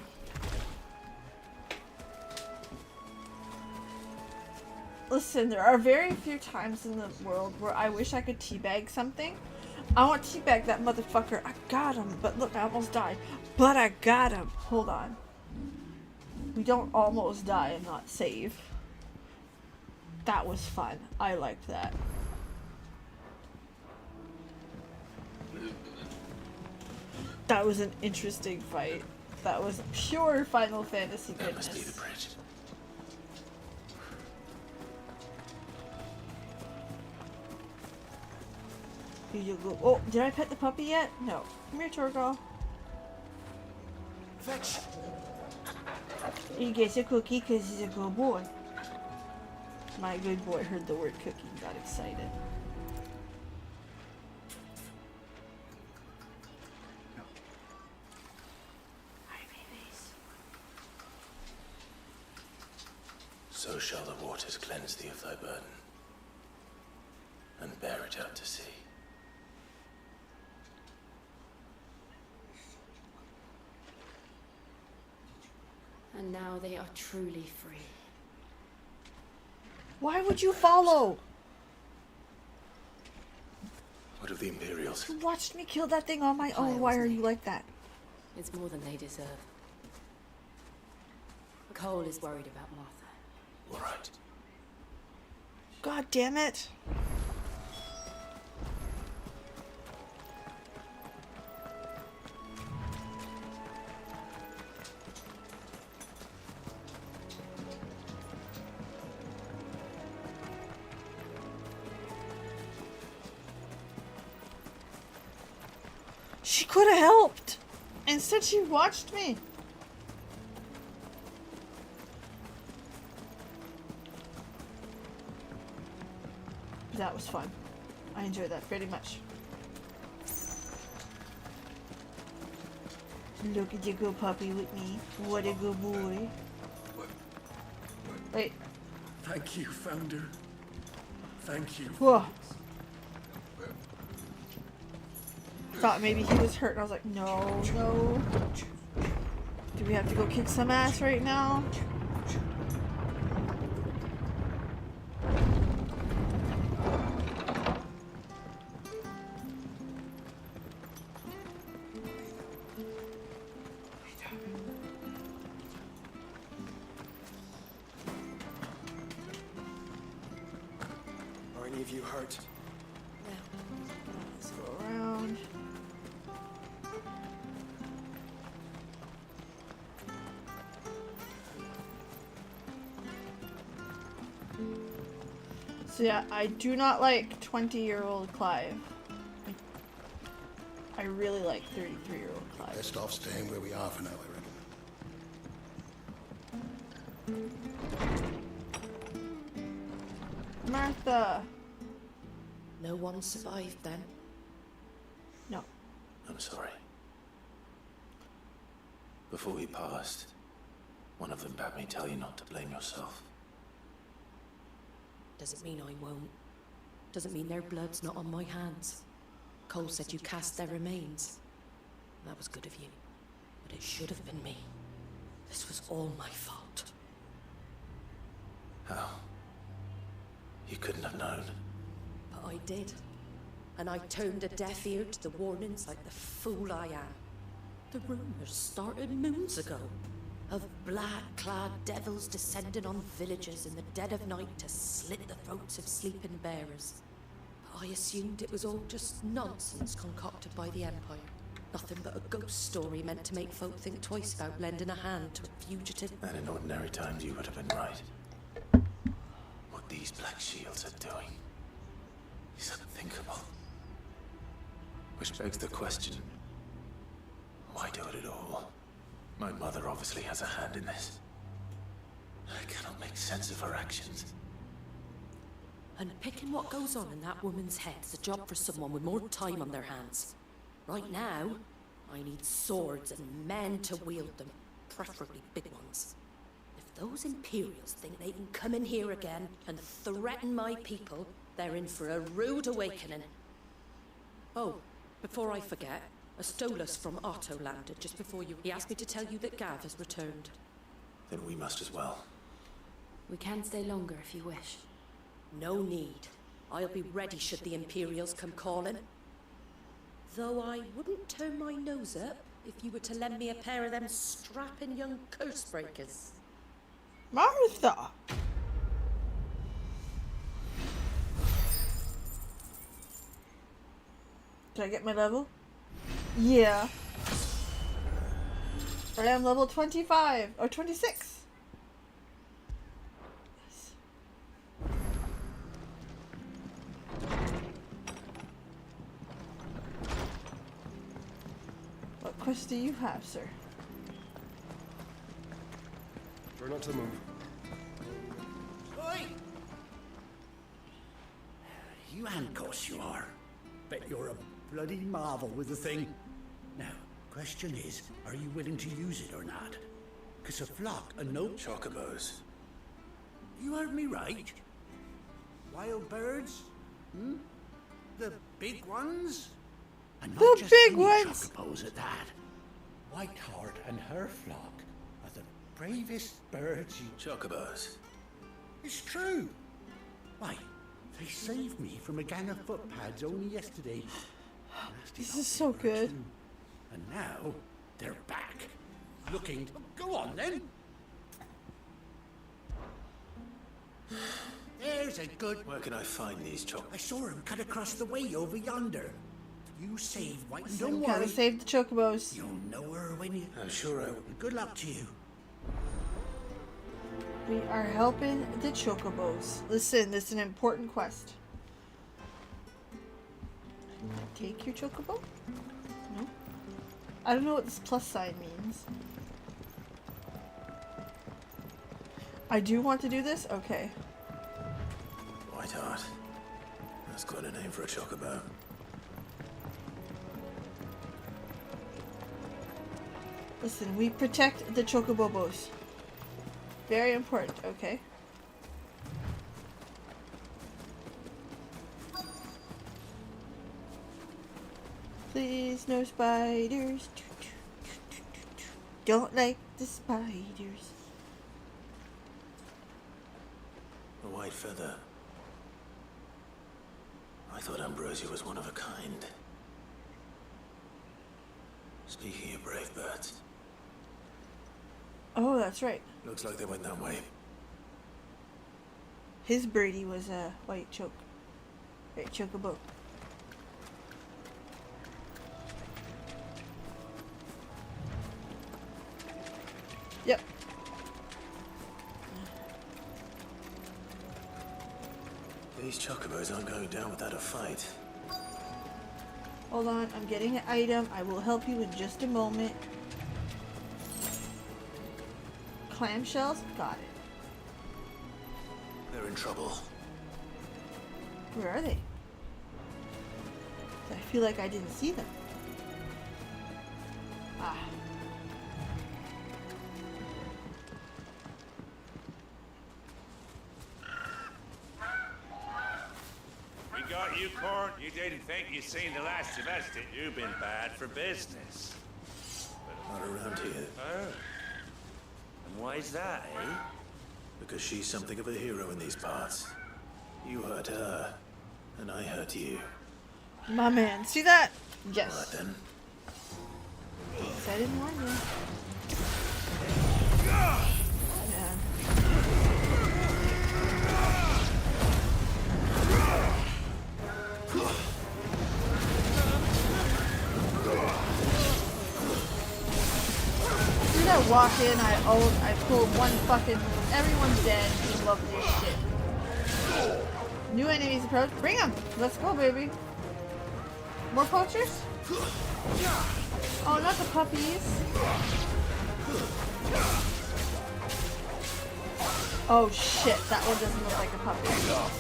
Listen, there are very few times in the world where I wish I could teabag something. I want to teabag that motherfucker. I got him, but look, I almost died. But I got him. Hold on. We don't almost die and not save. That was fun. I liked that. That was an interesting fight. That was pure Final Fantasy goodness. That must be the bridge. Here you go. Oh, did I pet the puppy yet? No. Come here, Torgal. Fetch. He gets a cookie because he's a good boy. My good boy heard the word cookie and got excited. Hi, babies. So shall the waters cleanse thee of thy burden, and bear it out to sea. And now they are truly free. Why would you follow? What of the Imperials? You watched me kill that thing on my own. Why are you like that? It's more than they deserve. Cole is worried about Martha. All right. God damn it. She could have helped. Instead, she watched me. That was fun. I enjoyed that very much. Look at your good puppy with me. What a good boy. Wait. Thank you, Founder. Thank you. Whoa. Thought maybe he was hurt, and I was like, no, no. Do we have to go kick some ass right now? Are any of you hurt? Let's go around. So yeah, I do not like 20-year-old Clive. I really like 33-year-old Clive. Best off staying where we are for now, I reckon. Martha! No one survived then? No. I'm sorry. Before he passed, one of them bade me tell you not to blame yourself. Doesn't mean I won't. Doesn't mean their blood's not on my hands. Cole said you cast their remains. That was good of you. But it should have been me. This was all my fault. How? You couldn't have known. But I did. And I turned a deaf ear to the warnings like the fool I am. The rumors started moons ago. Of black-clad devils descending on villages in the dead of night to slit the throats of sleeping bearers. But I assumed it was all just nonsense concocted by the Empire. Nothing but a ghost story meant to make folk think twice about lending a hand to a fugitive. And in ordinary times you would have been right. What these Black Shields are doing is unthinkable. Which begs the question, why do it at all? My mother obviously has a hand in this. I cannot make sense of her actions. And picking what goes on in that woman's head is a job for someone with more time on their hands. Right now, I need swords and men to wield them, preferably big ones. If those Imperials think they can come in here again and threaten my people, they're in for a rude awakening. Oh, before I forget, a Stolas from Otto landed just before you. He asked me to tell you that Gav has returned. Then we must as well. We can stay longer if you wish. No need. I'll be ready should the Imperials come calling. Though I wouldn't turn my nose up if you were to lend me a pair of them strapping young curse breakers. Martha! Did I get my level? Yeah. I am level 25 or 26. Yes. What quest do you have, sir? Try not to move. Oi! You handcuffs you are. Bet you're a bloody marvel with the thing. Now, question is, are you willing to use it or not? 'Cause a flock of no... Chocobos. You heard me right. Wild birds? Hmm? The big ones? And not The just big any ones! chocobos at that. Whiteheart and her flock are the bravest birds you... Chocobos. It's true. Why, they saved me from a gang of footpads only yesterday. Nasty This is so good. too. And now, they're back. Looking... Go on, then. There's a good... Where can I find these I saw him cut across the way over yonder. You saved White... So Don't we gotta worry. save the chocobos. You'll know her when you... I'm sure I will. Good luck to you. We are helping the chocobos. Listen, this is an important quest. Take your chocobo? No? I don't know what this plus sign means. I do want to do this? Okay. Whiteheart. That's quite a name for a chocobo. Listen, we protect the chocobobos. Very important, okay? Please, no spiders. Don't like the spiders. A white feather. I thought Ambrosia was one of a kind. Speaking of brave birds. Oh, that's right. Looks like they went that way. His birdie was a white chocobo. Yep. These chocobos aren't going down without a fight. Hold on, I'm getting an item. I will help you in just a moment. Clamshells? Got it. They're in trouble. Where are they? I feel like I didn't see them. Ah. We got you, Court. You didn't think you'd seen the last of us, did you? Been bad for business. Not around here. Oh. And why's that, eh? Because she's something of a hero in these parts. You hurt her, and I hurt you. My man. See that? Yes. Right then. I didn't warn you. Man. Dude, I walk in, I pull one fucking, everyone's dead. I love this shit. New enemies approach. Bring them. Let's go, baby. More poachers? Oh, not the puppies. Oh shit, that one doesn't look like a puppy.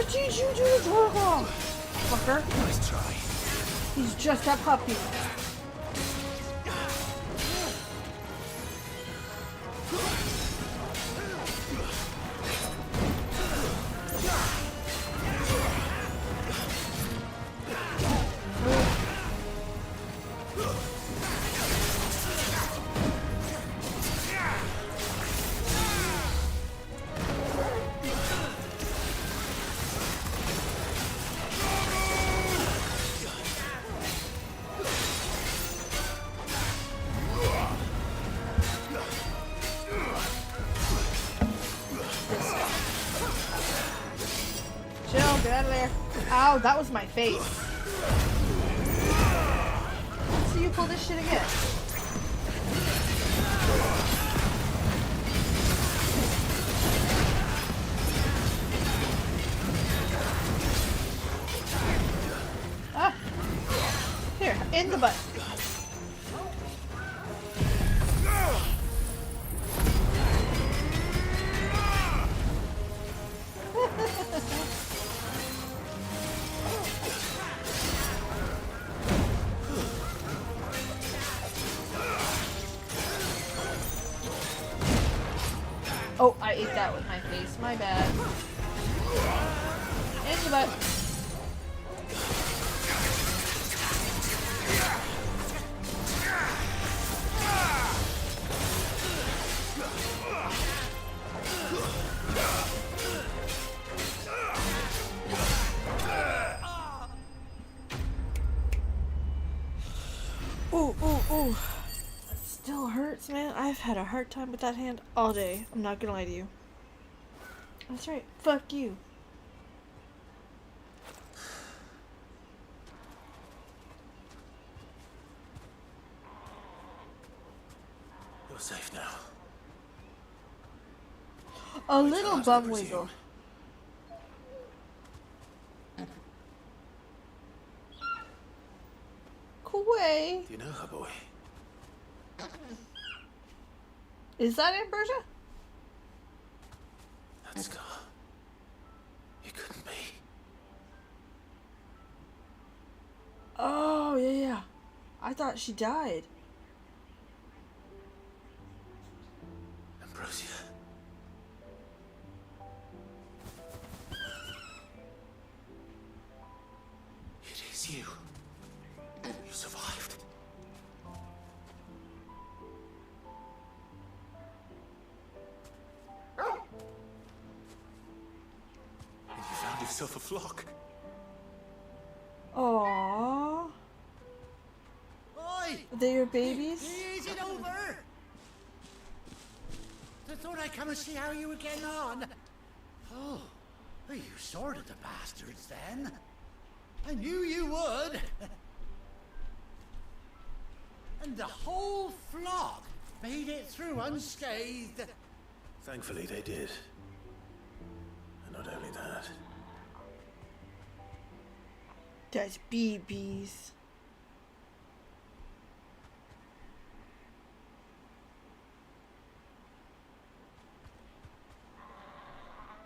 What did you do to Drogo? Fucker. Nice try. He's just a puppy. Chill, get out of there. Ow, that was my face. So you pull this shit again. Ah. Here, in the butt. Oh, I ate that with my face. My bad. In the butt. Ooh, ooh, ooh. It still hurts, man. I've had a hard time with that hand all day. I'm not gonna lie to you. That's right. Fuck you. You're safe now. A little bum wiggle. Kuwait. Do you know her, boy? Is that Ambrosia? That scar. It couldn't be. Oh, yeah, yeah. I thought she died. Ambrosia. It is you. You survived. And you found yourself a flock. Aww. Oi! Are they your babies? Is it over? I thought I'd come and see how you were getting on. Oh, you sorted the bastards then. I knew you would. And the whole flock made it through unscathed. Thankfully, they did. And not only that. That's BBs.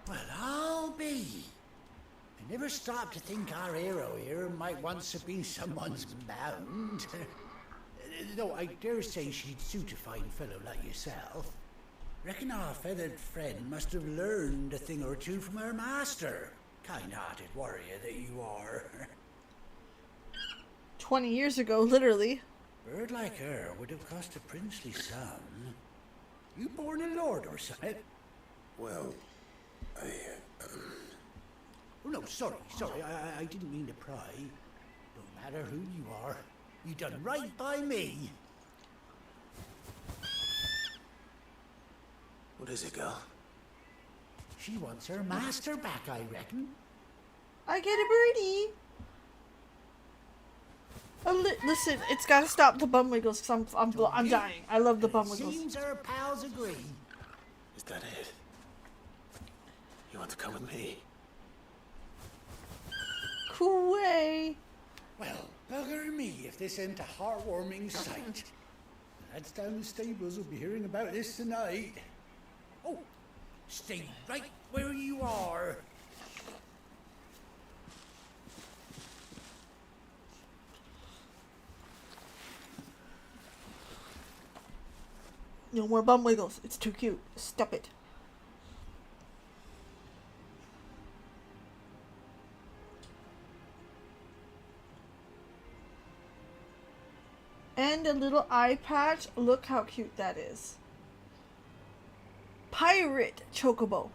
Well, I'll be. I never stopped to think our hero here might once have been someone's mount. Though I dare say she'd suit a fine fellow like yourself. Reckon our feathered friend must have learned a thing or two from her master. Kind-hearted warrior that you are. 20 years ago, literally. Bird like her would have cost a princely sum. You born a lord or something? Well, Oh, no, sorry. I didn't mean to pry. Don't matter who you are. You done right by me. what is it, girl? She wants her master back, I reckon. I get a birdie. Listen, it's gotta stop the bum wiggles because I'm dying. I love the bum wiggles. Seems our pals agree. Is that it? You want to come with me? Cool way. Well, bugger me if this ain't a heartwarming sight. The lads down the stables will be hearing about this tonight. Oh, stay right where you are. No more bum wiggles. It's too cute. Stop it. And a little eye patch. Look how cute that is. Pirate chocobo.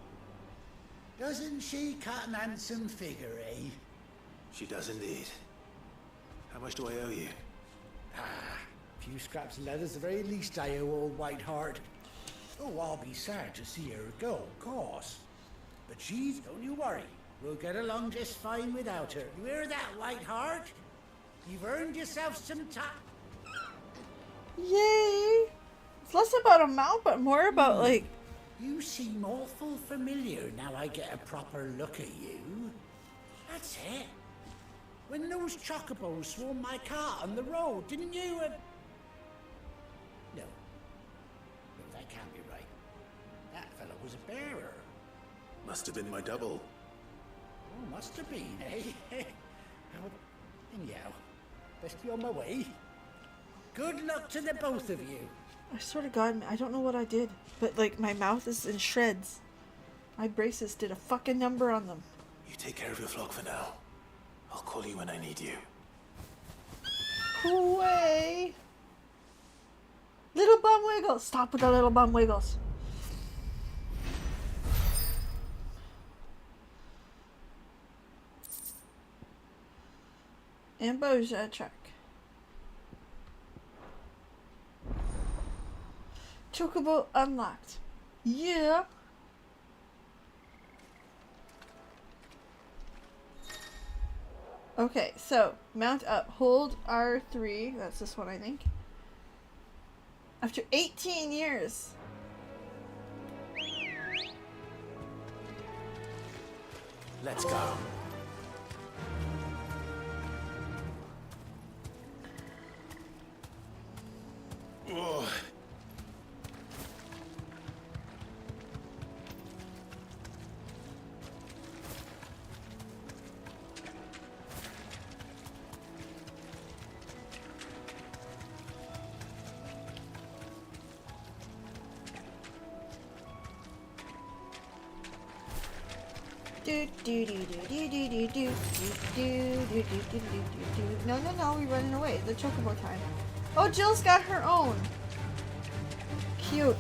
Doesn't she cut an handsome figure, eh? She does indeed. How much do I owe you? A few scraps of leather's the very least I owe old Whiteheart. Oh, I'll be sad to see her go, of course. But she's, don't you worry. We'll get along just fine without her. You hear that, Whiteheart? You've earned yourself some time. Yay! It's less about a mount, but more about, like... You seem awful familiar now I get a proper look at you. That's it. When those chocobos swarmed my car on the road, didn't you? No. No, that can't be right. That fellow was a bearer. Must have been my double. Oh, must have been, eh? Anyhow, best be on my way. Good luck to the both of you. I swear to God, I don't know what I did, but like my mouth is in shreds. My braces did a fucking number on them. You take care of your flock for now. I'll call you when I need you. Away. Little bum wiggles. Stop with the little bum wiggles. Ambrosia track. Chocobo unlocked. Yeah. Okay, so mount up. Hold R3. That's this one, I think. After 18 years. Let's go. Oh. No, we're running away. The chocobo time. Oh, Jill's got her own. Cute.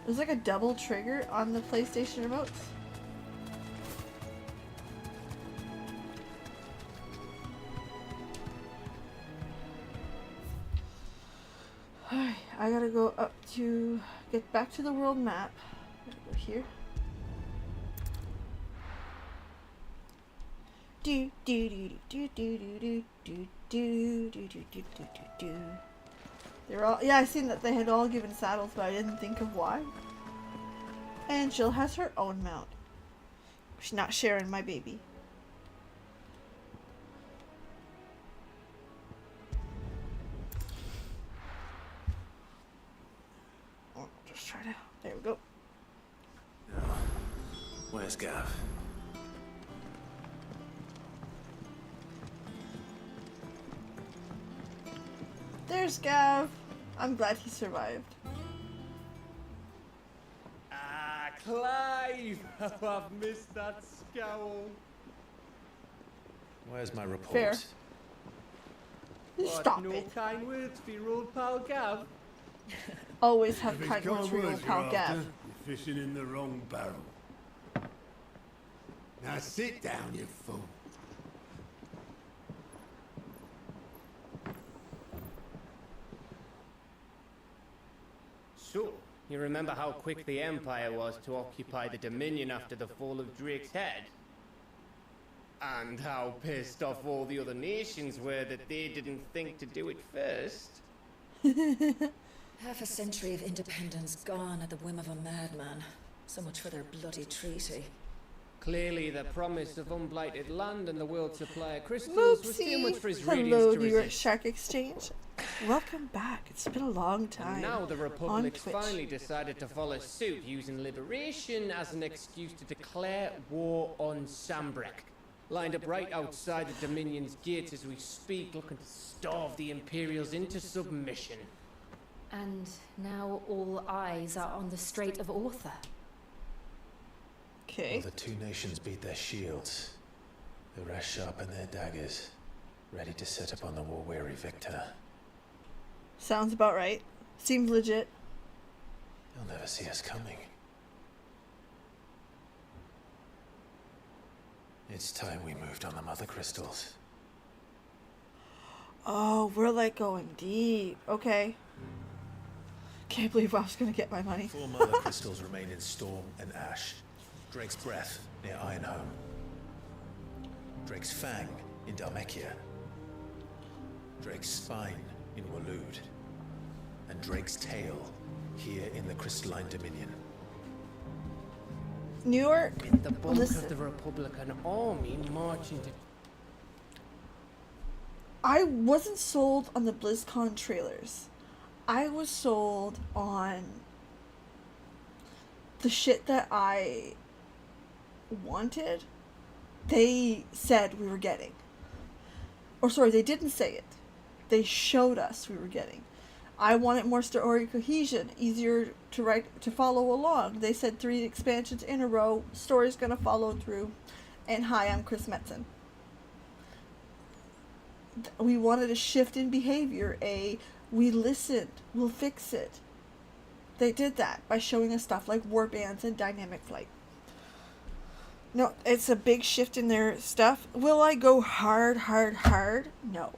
There's like a double trigger on the PlayStation remotes. I gotta go up to get back to the world map. Gotta go here. They're all, yeah, I seen that they had all given saddles, but I didn't think of why. And Jill has her own mount. She's not sharing my baby. Oh, just try to, there we go. Where's Gav? There's Gav. I'm glad he survived. Ah, Clive! Oh, I've missed that scowl. Where's my report? Fair. What, Stop no it. kind words for your old pal Gav? Always have If it's kind words for your you're pal after, Gav. You're fishing in the wrong barrel. Now sit down, you fool. So, you remember how quick the Empire was to occupy the Dominion after the fall of Drake's head? And how pissed off all the other nations were that they didn't think to do it first? Half a century of independence gone at the whim of a madman. So much for their bloody treaty. Clearly, the promise of unblighted land and the world supply of crystals was too much for his Hello, radiance to New York resist. Shark Exchange. Welcome back. It's been a long time. And now the on Republic Twitch. finally decided to follow suit, using liberation as an excuse to declare war on Sambrek. lined up right outside the Dominion's gates as we speak, looking to starve the Imperials into submission. And now all eyes are on the Strait of Author. Okay. While the two nations beat their shields, the rest sharpen their daggers, ready to set upon the war-weary victor. Sounds about right. Seems legit. They'll never see us coming. It's time we moved on the mother crystals. Oh, we're like going deep. Okay. Can't believe I was gonna get my money. 4 mother crystals remain in Storm and Ash. Drake's Breath near Ironhome. Drake's Fang in Dhalmekia. Drake's Spine in Waloed. And Drake's Tail here in the Crystalline Dominion. New York. With the bulk Listen. of the Republican army marching to... I wasn't sold on the BlizzCon trailers. I was sold on the shit that I wanted. They said we were getting. Or sorry, they didn't say it. They showed us we were getting. I wanted more story cohesion, easier to write, to follow along. They said 3 expansions in a row, story's gonna follow through. And hi, I'm Chris Metzen. We wanted a shift in behavior, we listened, we'll fix it. They did that by showing us stuff like warbands and dynamic flight. No, it's a big shift in their stuff. Will I go hard? No.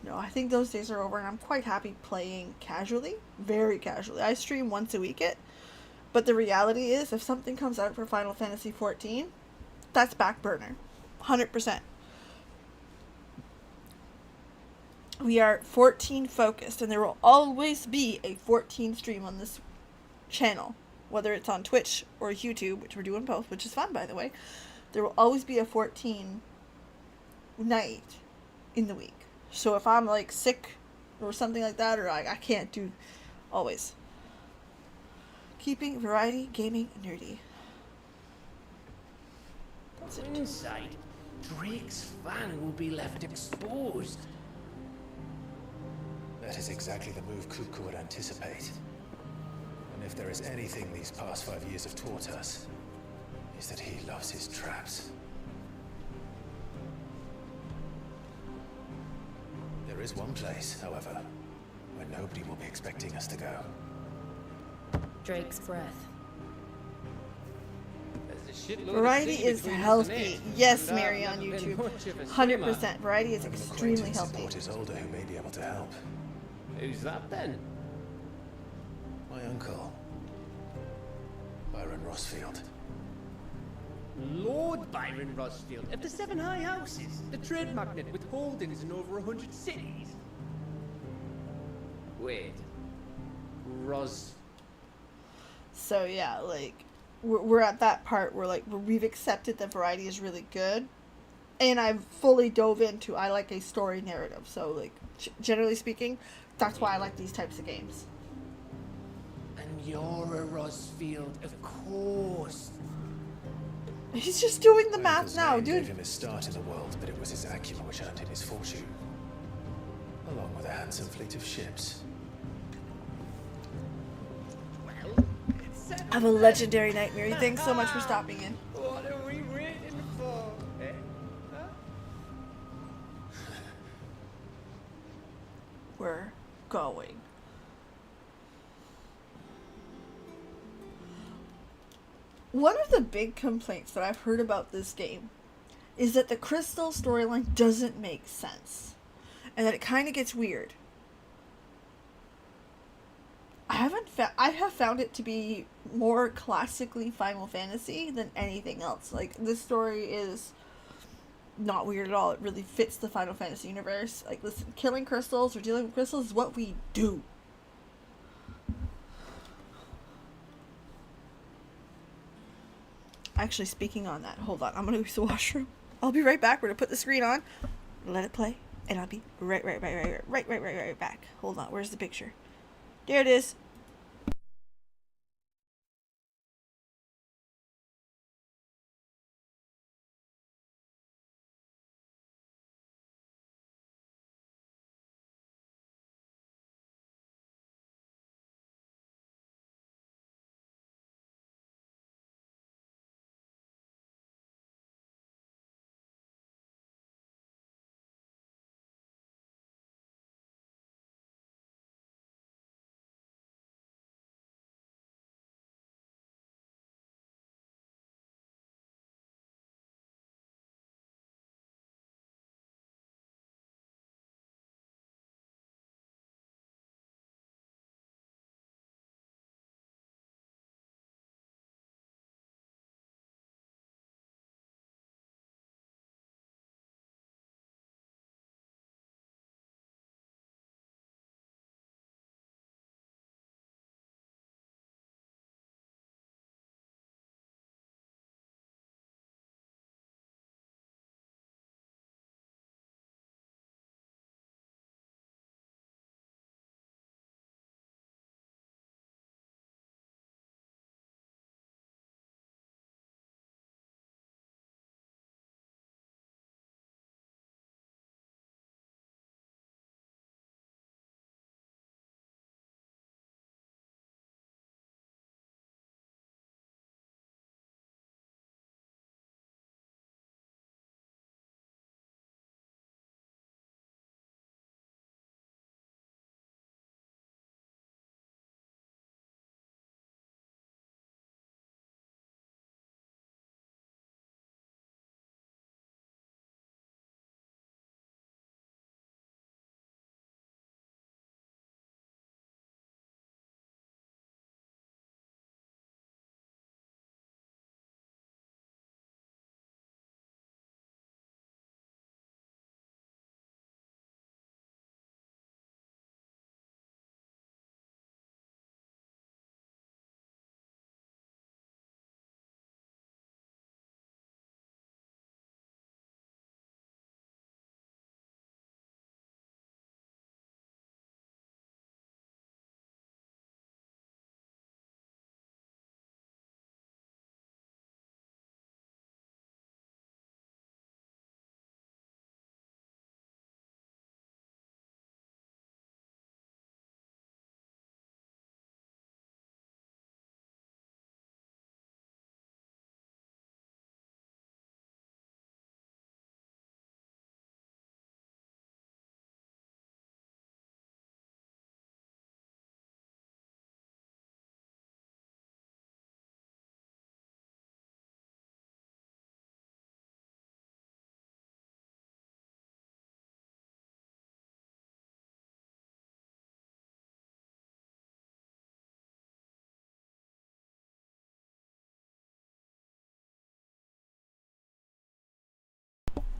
No, I think those days are over, and I'm quite happy playing casually, very casually. I stream once a week but the reality is, if something comes out for Final Fantasy XIV, that's back burner, 100%. We are 14 focused, and there will always be a 14 stream on this channel, whether it's on Twitch or YouTube, which we're doing both, which is fun, by the way. There will always be a 14 night in the week. So if I'm like sick or something like that, or I can't do, always. Keeping variety, gaming, nerdy. That's it. Inside, Drake's Fang will be left exposed. That is exactly the move Kupka would anticipate. And if there is anything these past 5 years have taught us, is that he loves his traps. There is one place, however, where nobody will be expecting us to go. Drake's Breath. Variety is healthy. Yes, Mary on YouTube. 100%. Variety is extremely healthy. Support is older who may be able to help. Who's that then? My uncle, Byron Rossfield. Lord Byron Rossfield of the 7 High Houses, the trade magnate with holdings in over 100 cities. Wait, So yeah, like we're at that part where like we've accepted that Variety is really good, and I've fully dove into I like a story narrative. So like generally speaking, that's why I like these types of games. And you're a Rossfield, of course. He's just doing the math Uncle's now, name dude. gave him his start in the world, but it was his acumen which earned him his fortune, along with a handsome fleet of ships. I have a legendary nightmare. Thanks so much for stopping in. What are we waiting for? Eh? Huh? We're going. One of the big complaints that I've heard about this game is that the Crystal storyline doesn't make sense, and that it kind of gets weird. I have found it to be more classically Final Fantasy than anything else. Like, this story is not weird at all. It really fits the Final Fantasy universe. Like, listen, killing crystals or dealing with crystals is what we do. Actually, speaking on that, hold on. I'm gonna use the washroom. I'll be right back. We're gonna put the screen on, let it play, and I'll be right back. Hold on. Where's the picture? There it is.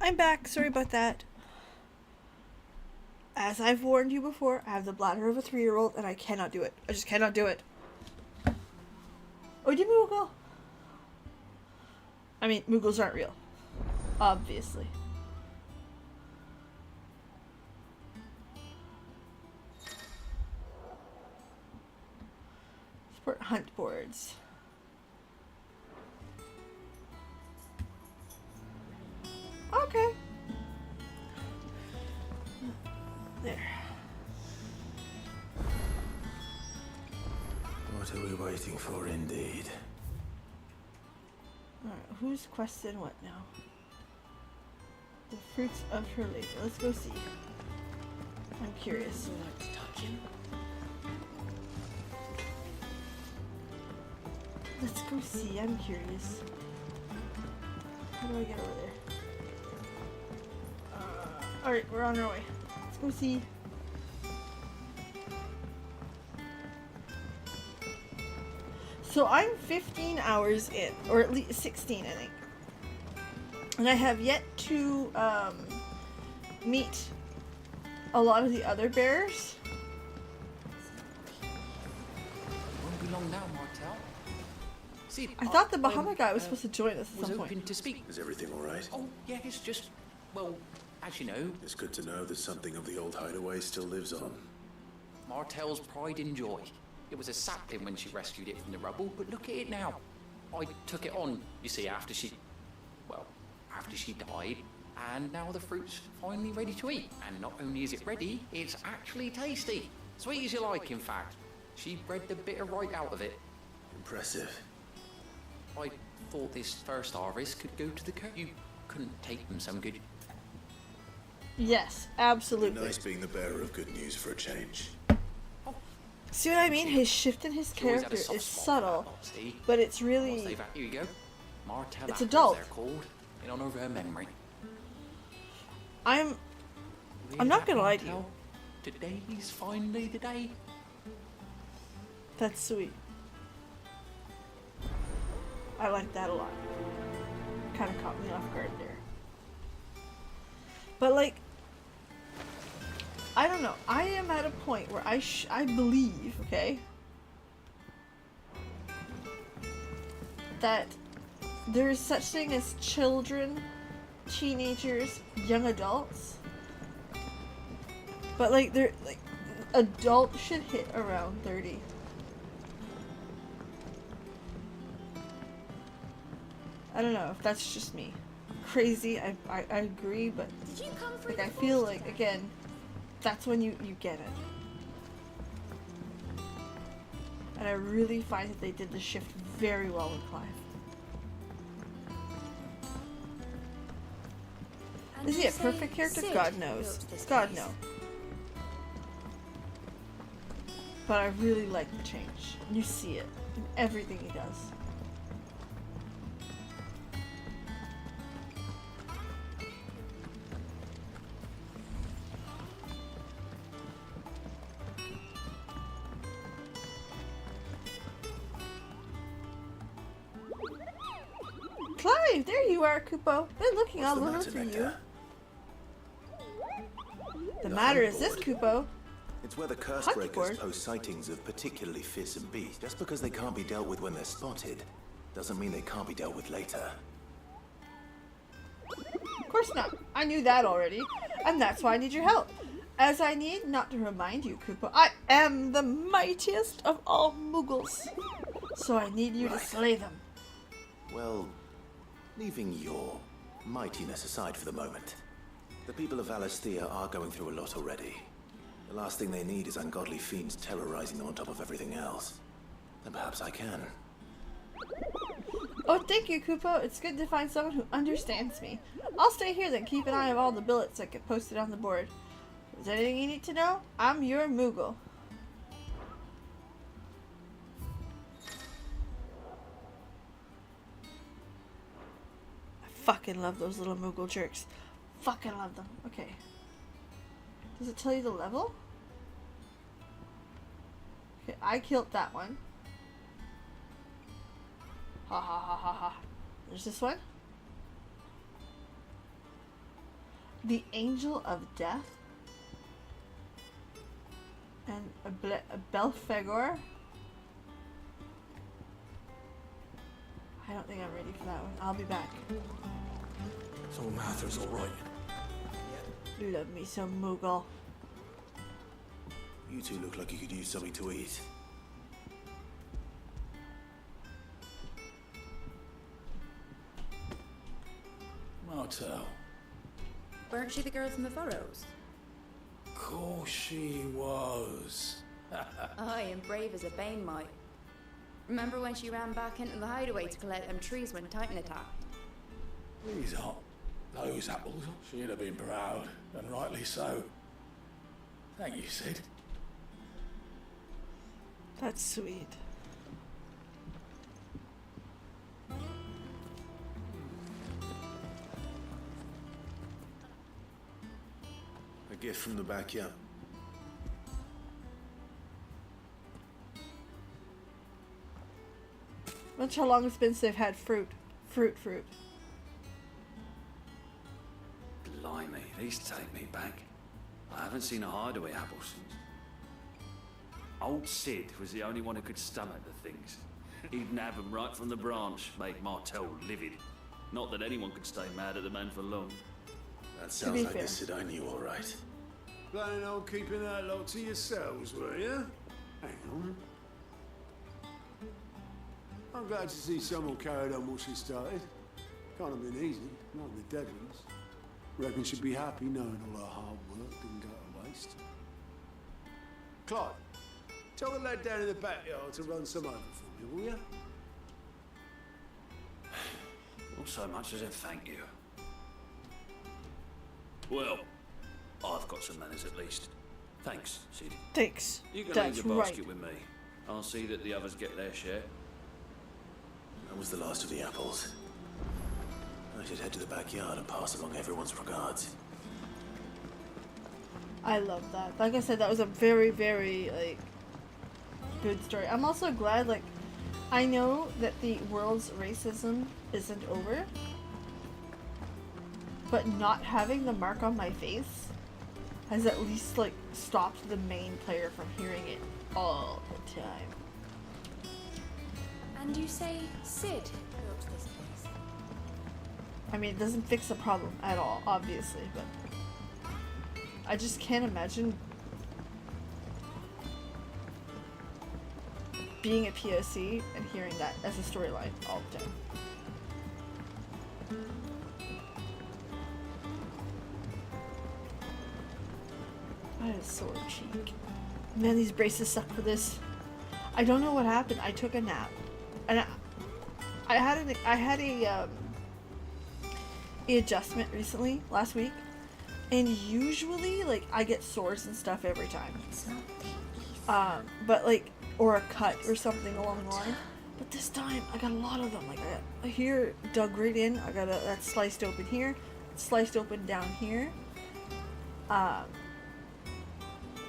I'm back. Sorry about that. As I've warned you before, I have the bladder of a 3-year-old and I cannot do it. I just cannot do it. Oh, did Moogle? I mean, Moogles aren't real. Obviously. Support hunt boards. Okay. There. What are we waiting for, indeed? Alright, who's questing what now? The fruits of her labor. Let's go see. I'm curious. Let's go see. I'm curious. How do I get over there? Alright, we're on our way. Let's go see. So I'm 15 hours in, or at least 16, I think. And I have yet to meet a lot of the other bears. Won't be long now, Martel. See, I thought the Bahamut guy was supposed to join us at some point. To speak. Is everything all right? Oh, yeah, it's just, well, as you know, It's good to know that something of the old hideaway still lives on. Martel's pride and joy. It was a sapling when she rescued it from the rubble, but look at it now. I took it on, you see, after she died, and now the fruit's finally ready to eat. And not only is it ready, it's actually tasty. Sweet as you like, in fact. She bred the bitter right out of it. Impressive. I thought this first harvest could go to the cow. You couldn't take them some good. Yes, absolutely. Nice being the bearer of good news for a change. See what I mean? His shift in his character is subtle, but it's really... Here you go. Martell it's adult. They're called, in honor of her memory. I'm not gonna lie to you. Today's finally the day. That's sweet. I like that a lot. Kind of caught me off guard there. But like, I don't know. I am at a point where I believe, okay, that there is such thing as children, teenagers, young adults. But like, they're like, adult should hit around 30. I don't know if that's just me. Crazy, I agree, but like I feel like, again, that's when you get it. And I really find that they did the shift very well with Clive. Is he a perfect character? God knows. God no. But I really like the change. You see it in everything he does. Clive, there you are, Kupo. Been looking all over for you. The matter is this, Kupo. It's where the curse breakers post sightings of particularly fearsome beasts. Just because they can't be dealt with when they're spotted, doesn't mean they can't be dealt with later. Of course not. I knew that already. And that's why I need your help. As I need not to remind you, Kupo, I am the mightiest of all Moogles. So I need you to slay them. Well, leaving your mightiness aside for the moment, the people of Valisthea are going through a lot already. The last thing they need is ungodly fiends terrorizing them on top of everything else. Then perhaps I can. Oh, thank you, Kupo. It's good to find someone who understands me. I'll stay here then, keep an eye on all the billets that get posted on the board. If there's anything you need to know, I'm your Moogle. I fucking love those little Moogle jerks. Fucking love them. Okay. Does it tell you the level? Okay, I killed that one. Ha ha ha ha ha. There's this one. The Angel of Death. And a Belphegor. I don't think I'm ready for that one. I'll be back. So Martha's all right. Love me some Moogle. You two look like you could use something to eat. Martel. Weren't she the girl from the Furrows? Course she was. Aye, and brave as a bane might. Remember when she ran back into the hideaway to collect them trees when Titan attacked? These aren't those apples. She'd have been proud, and rightly so. Thank you, Sid. That's sweet. A gift from the backyard. Wonder how long it's been since they've had fruit. Fruit. Blimey, these take me back. I haven't seen a hideaway apple since. Old Sid was the only one who could stomach the things. He'd nab them right from the branch, make Martel livid. Not that anyone could stay mad at the man for long. That sounds like the Sid I knew, all right. Planning on keeping that lot to yourselves, were you? Hang on. I'm glad to see someone carried on what she started. Can't have been easy, not in the Deadlands. Reckon she'd be happy knowing all her hard work didn't go to waste. Clyde, tell the lad down in the backyard to run some over for me, will you? Not so much as a thank you. Well, I've got some manners at least. Thanks, Sid. Thanks. You can That's leave your basket right. with me. I'll see that the others get their share. That was the last of the apples. I should head to the backyard and pass along everyone's regards. I love that. Like I said, that was a very, very, like, good story. I'm also glad, like, I know that the world's racism isn't over, but not having the mark on my face has at least, like, stopped the main player from hearing it all the time. And you say Sid built this place? I mean, it doesn't fix the problem at all, obviously, but I just can't imagine being a POC and hearing that as a storyline all the time. That is sore cheek. Man, these braces suck for this. I don't know what happened. I took a nap, and I had a adjustment recently last week, and usually like I get sores and stuff every time. But like, or a cut or something along the line. But this time I got a lot of them. Like I got here dug right in. I got that sliced open here, sliced open down here.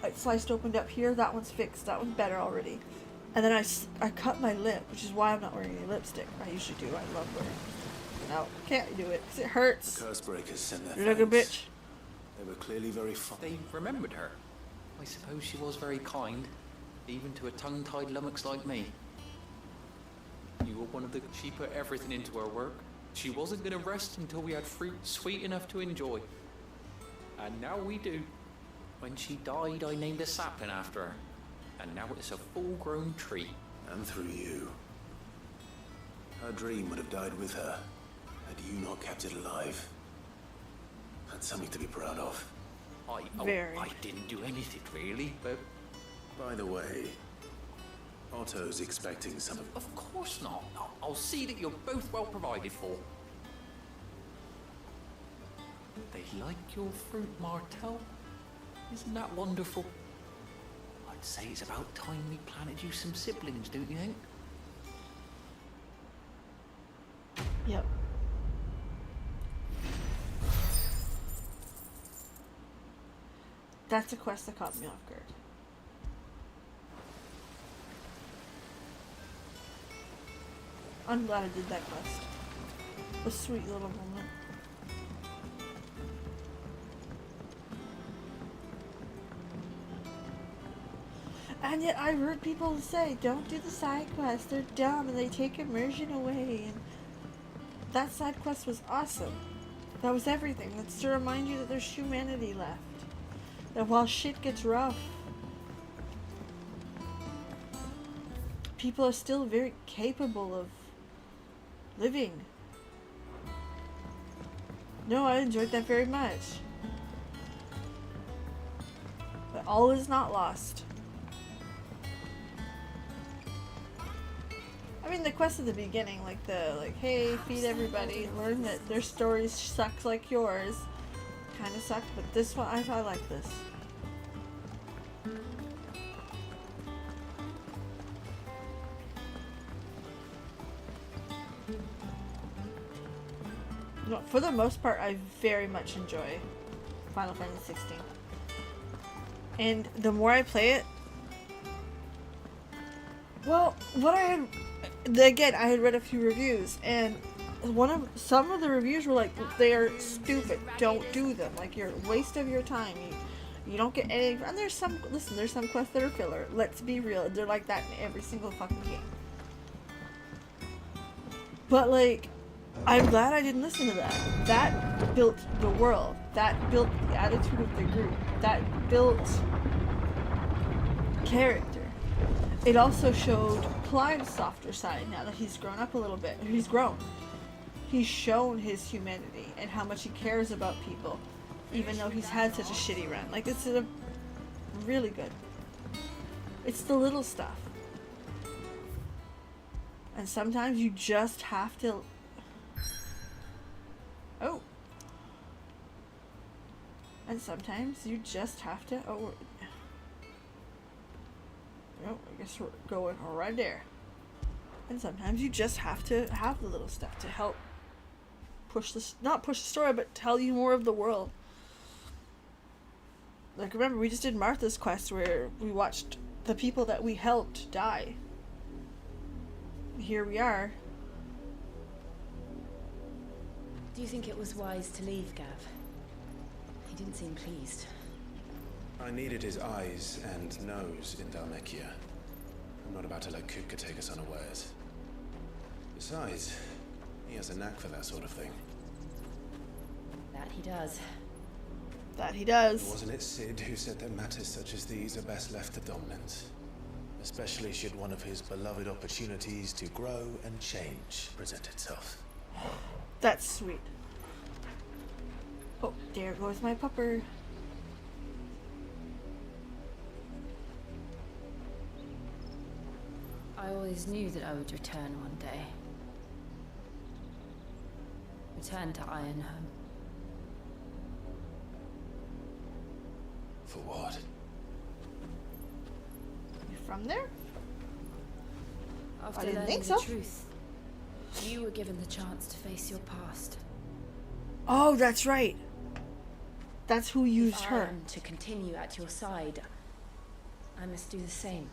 I sliced opened up here. That one's fixed. That one's better already. And then I cut my lip, which is why I'm not wearing any lipstick. I usually do. I love wearing it. No, can't do it because it hurts. The curse breakers sent their Look a thanks. bitch. They were clearly very fond. They remembered her. I suppose she was very kind, even to a tongue-tied lummox like me. You were one of the... She put everything into her work. She wasn't going to rest until we had fruit sweet enough to enjoy. And now we do. When she died, I named a sapling after her. And now it's a full-grown tree. And through you. Her dream would have died with her, had you not kept it alive. That's something to be proud of. I didn't do anything, really, but... By the way, Otto's expecting some... Of course not. I'll see that you're both well provided for. They like your fruit, Martel. Isn't that wonderful? I'd say it's about time we planted you some siblings, don't you think? Yep. That's a quest that caught me off guard. I'm glad I did that quest. A sweet little moment. And yet I've heard people say, don't do the side quests, they're dumb and they take immersion away. And that side quest was awesome. That was everything. That's to remind you that there's humanity left. That while shit gets rough, people are still very capable of living. No, I enjoyed that very much. But all is not lost. I mean, the quest at the beginning, like hey, feed everybody, learn that their stories sucks like yours, kind of sucked, but this one, I like this. No, for the most part, I very much enjoy Final Fantasy 16. And the more I play it, well, what I had, again, I had read a few reviews, and some of the reviews were like, they are stupid, don't do them, like, you're a waste of your time, you don't get any, and there's some quests that are filler, let's be real, they're like that in every single fucking game. But, like, I'm glad I didn't listen to that. That built the world, that built the attitude of the group, that built character. It also showed Clive's softer side now that he's grown up a little bit. He's grown. He's shown his humanity and how much he cares about people, even though he's had such a shitty run. Like, it's a really good. It's the little stuff. And sometimes you just have to... Oh. And sometimes you just have to... Oh, I guess we're going right there. And sometimes you just have to have the little stuff to help push the... Not push the story, but tell you more of the world. Like, remember, we just did Martha's quest where we watched the people that we helped die. Here we are. Do you think it was wise to leave, Gav? He didn't seem pleased. I needed his eyes and nose in Dhalmekia. I'm not about to let Kupka take us unawares. Besides, he has a knack for that sort of thing. That he does. That he does. Wasn't it Sid who said that matters such as these are best left to dominance? Especially should one of his beloved opportunities to grow and change present itself. That's sweet. Oh, there goes my pupper. I always knew that I would return one day. Return to Ironhome. For what? You from there? After I didn't learning think the so. truth, you were given the chance to face your past. Oh, that's right. That's who used If I her. am to continue at your side, I must do the same.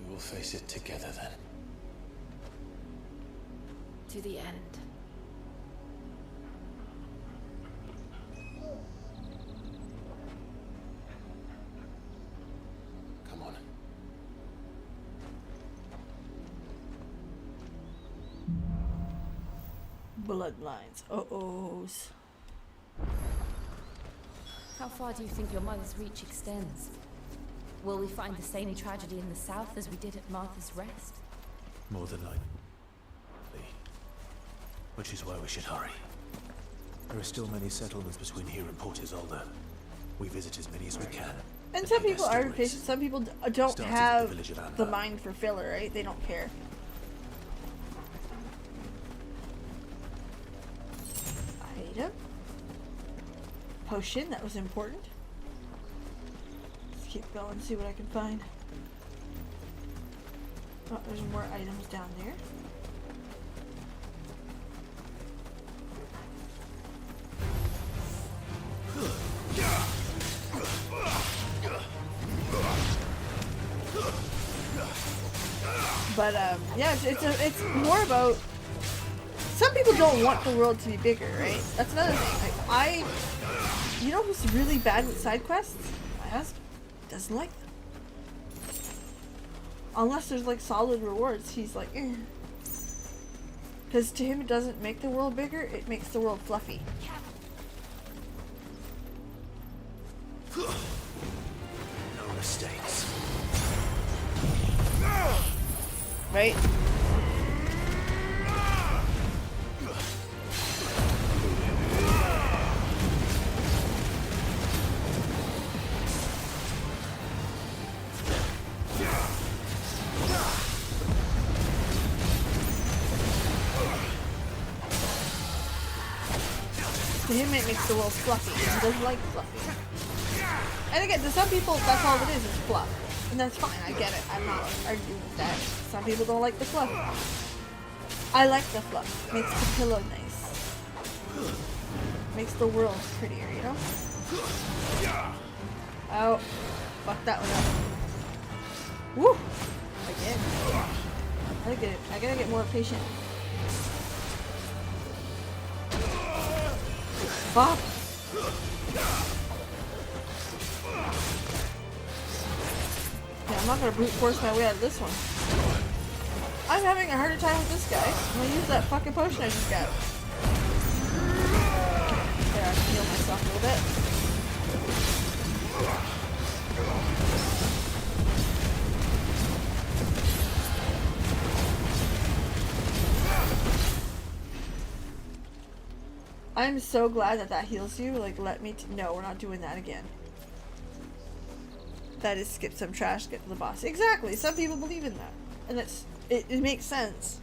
We will face it together then. To the end. Come on. Bloodlines. Uh-ohs. How far do you think your mother's reach extends? Will we find the same tragedy in the south as we did at Martha's Rest? More than likely. Which is why we should hurry. There are still many settlements between here and Port Isolde. We visit as many as we can. And some hear people their are stories. patient. Some people don't Started at the have village of Amber. the mind for filler, right? They don't care. Item. Potion, that was important. Let's keep going, see what I can find. Oh, there's more items down there. But yeah, it's more about some people don't want the world to be bigger, right? That's another thing. Like, you know who's really bad with side quests? My husband doesn't like them. Unless there's like solid rewards, he's like, eh. Because to him it doesn't make the world bigger, it makes the world fluffy. No mistakes. Right? To him it makes the world fluffy. He doesn't like fluffy. And again, to some people that's all it is fluff. And that's fine, I get it. I'm not arguing with that. Some people don't like the fluff. I like the fluff. Makes the pillow nice. Makes the world prettier, you know? Oh, fuck that one up. Woo! Again. I gotta get more patient. Fuck! Yeah, I'm not gonna brute force my way out of this one. I'm having a harder time with this guy. I'm gonna use that fucking potion I just got. There, I can heal myself a little bit. I'm so glad that that heals you. Like, let me no, we're not doing that again. That is skip some trash, get to the boss. Exactly. Some people believe in that. And it makes sense.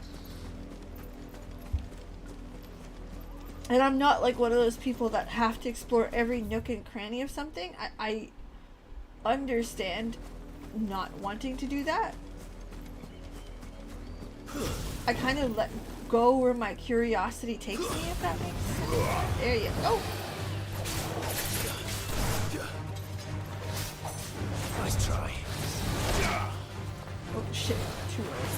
And I'm not like one of those people that have to explore every nook and cranny of something. I understand not wanting to do that. I kind of let go where my curiosity takes me, if that makes sense. There you go. Nice try. Oh shit, too early.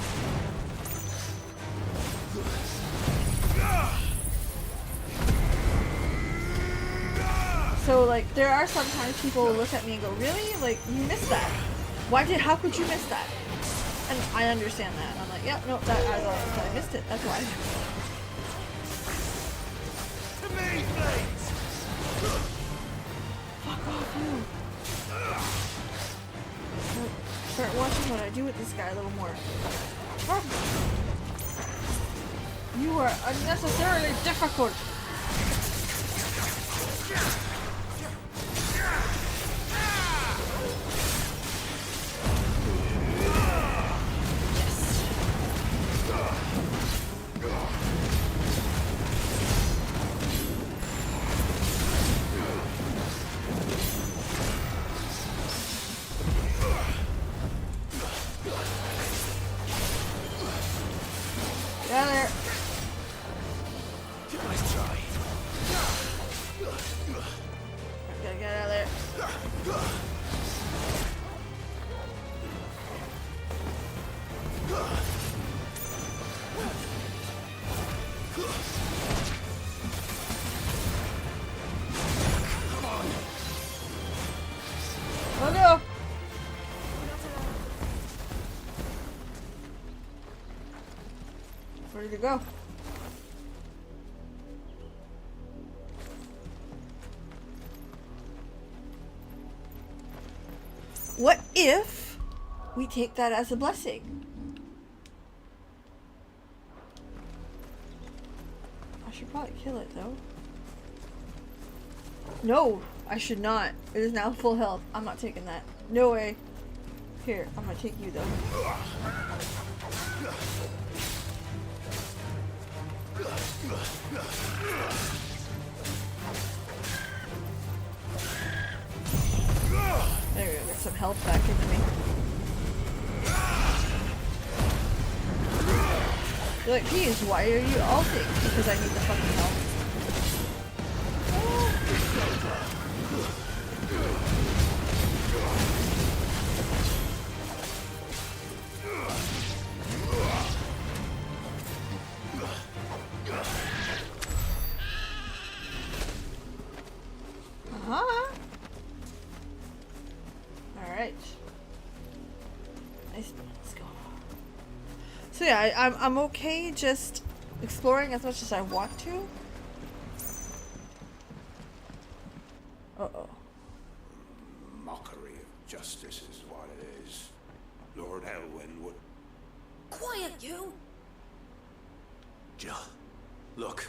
So like, there are sometimes people will look at me and go, really? Like, you missed that. How could you miss that? And I understand that. I'm like, yeah, no, I missed it. That's why. To me, please. Fuck off, you. Start watching what I do with this guy a little more. You are unnecessarily difficult. Get out of there. Nice try. Gotta get out of there. Come on. Oh no! Where did it go? What if we take that as a blessing? I should probably kill it though. No, I should not. It is now full health. I'm not taking that. No way. Here, I'm gonna take you though. There we go, get some health back into me. You're like, geez, why are you ulting? Because I need the fucking health. Alright. Nice. Let's go. So yeah, I'm okay just exploring as much as I want to. Uh-oh. Mockery of justice is what it is. Lord Elwyn would... Quiet, you! Jill, look.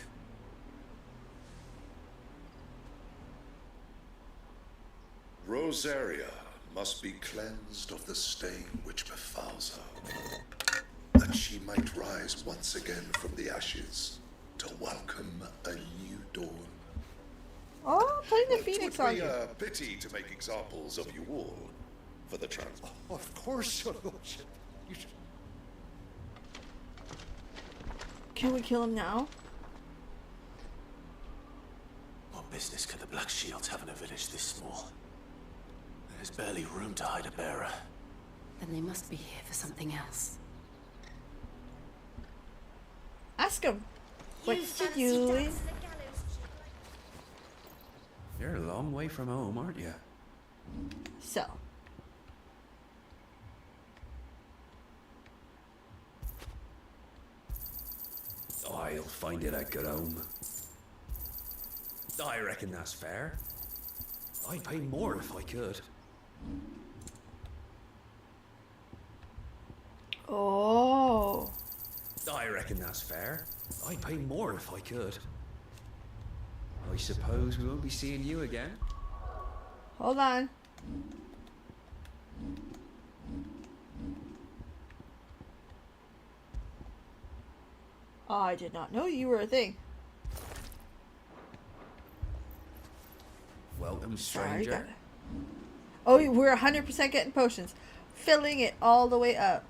Rosaria must be cleansed of the stain which befouls her, that she might rise once again from the ashes to welcome a new dawn. Oh, putting the Phoenix on you. It would be a pity to make examples of you all for the transport. Oh, of course, your lordship. You should... Can we kill him now? What business could the Black Shields have in a village this small? There's barely room to hide a bearer. Then they must be here for something else. Ask him. What's he doing? You're a long way from home, aren't you? So. I'll find it out, get home. I reckon that's fair. I'd pay more if I could. Oh. I reckon that's fair. I'd pay more if I could. I suppose we won't be seeing you again. Hold on. Oh, I did not know you were a thing. Welcome, Sorry, stranger. Oh, we're 100% getting potions. Filling it all the way up.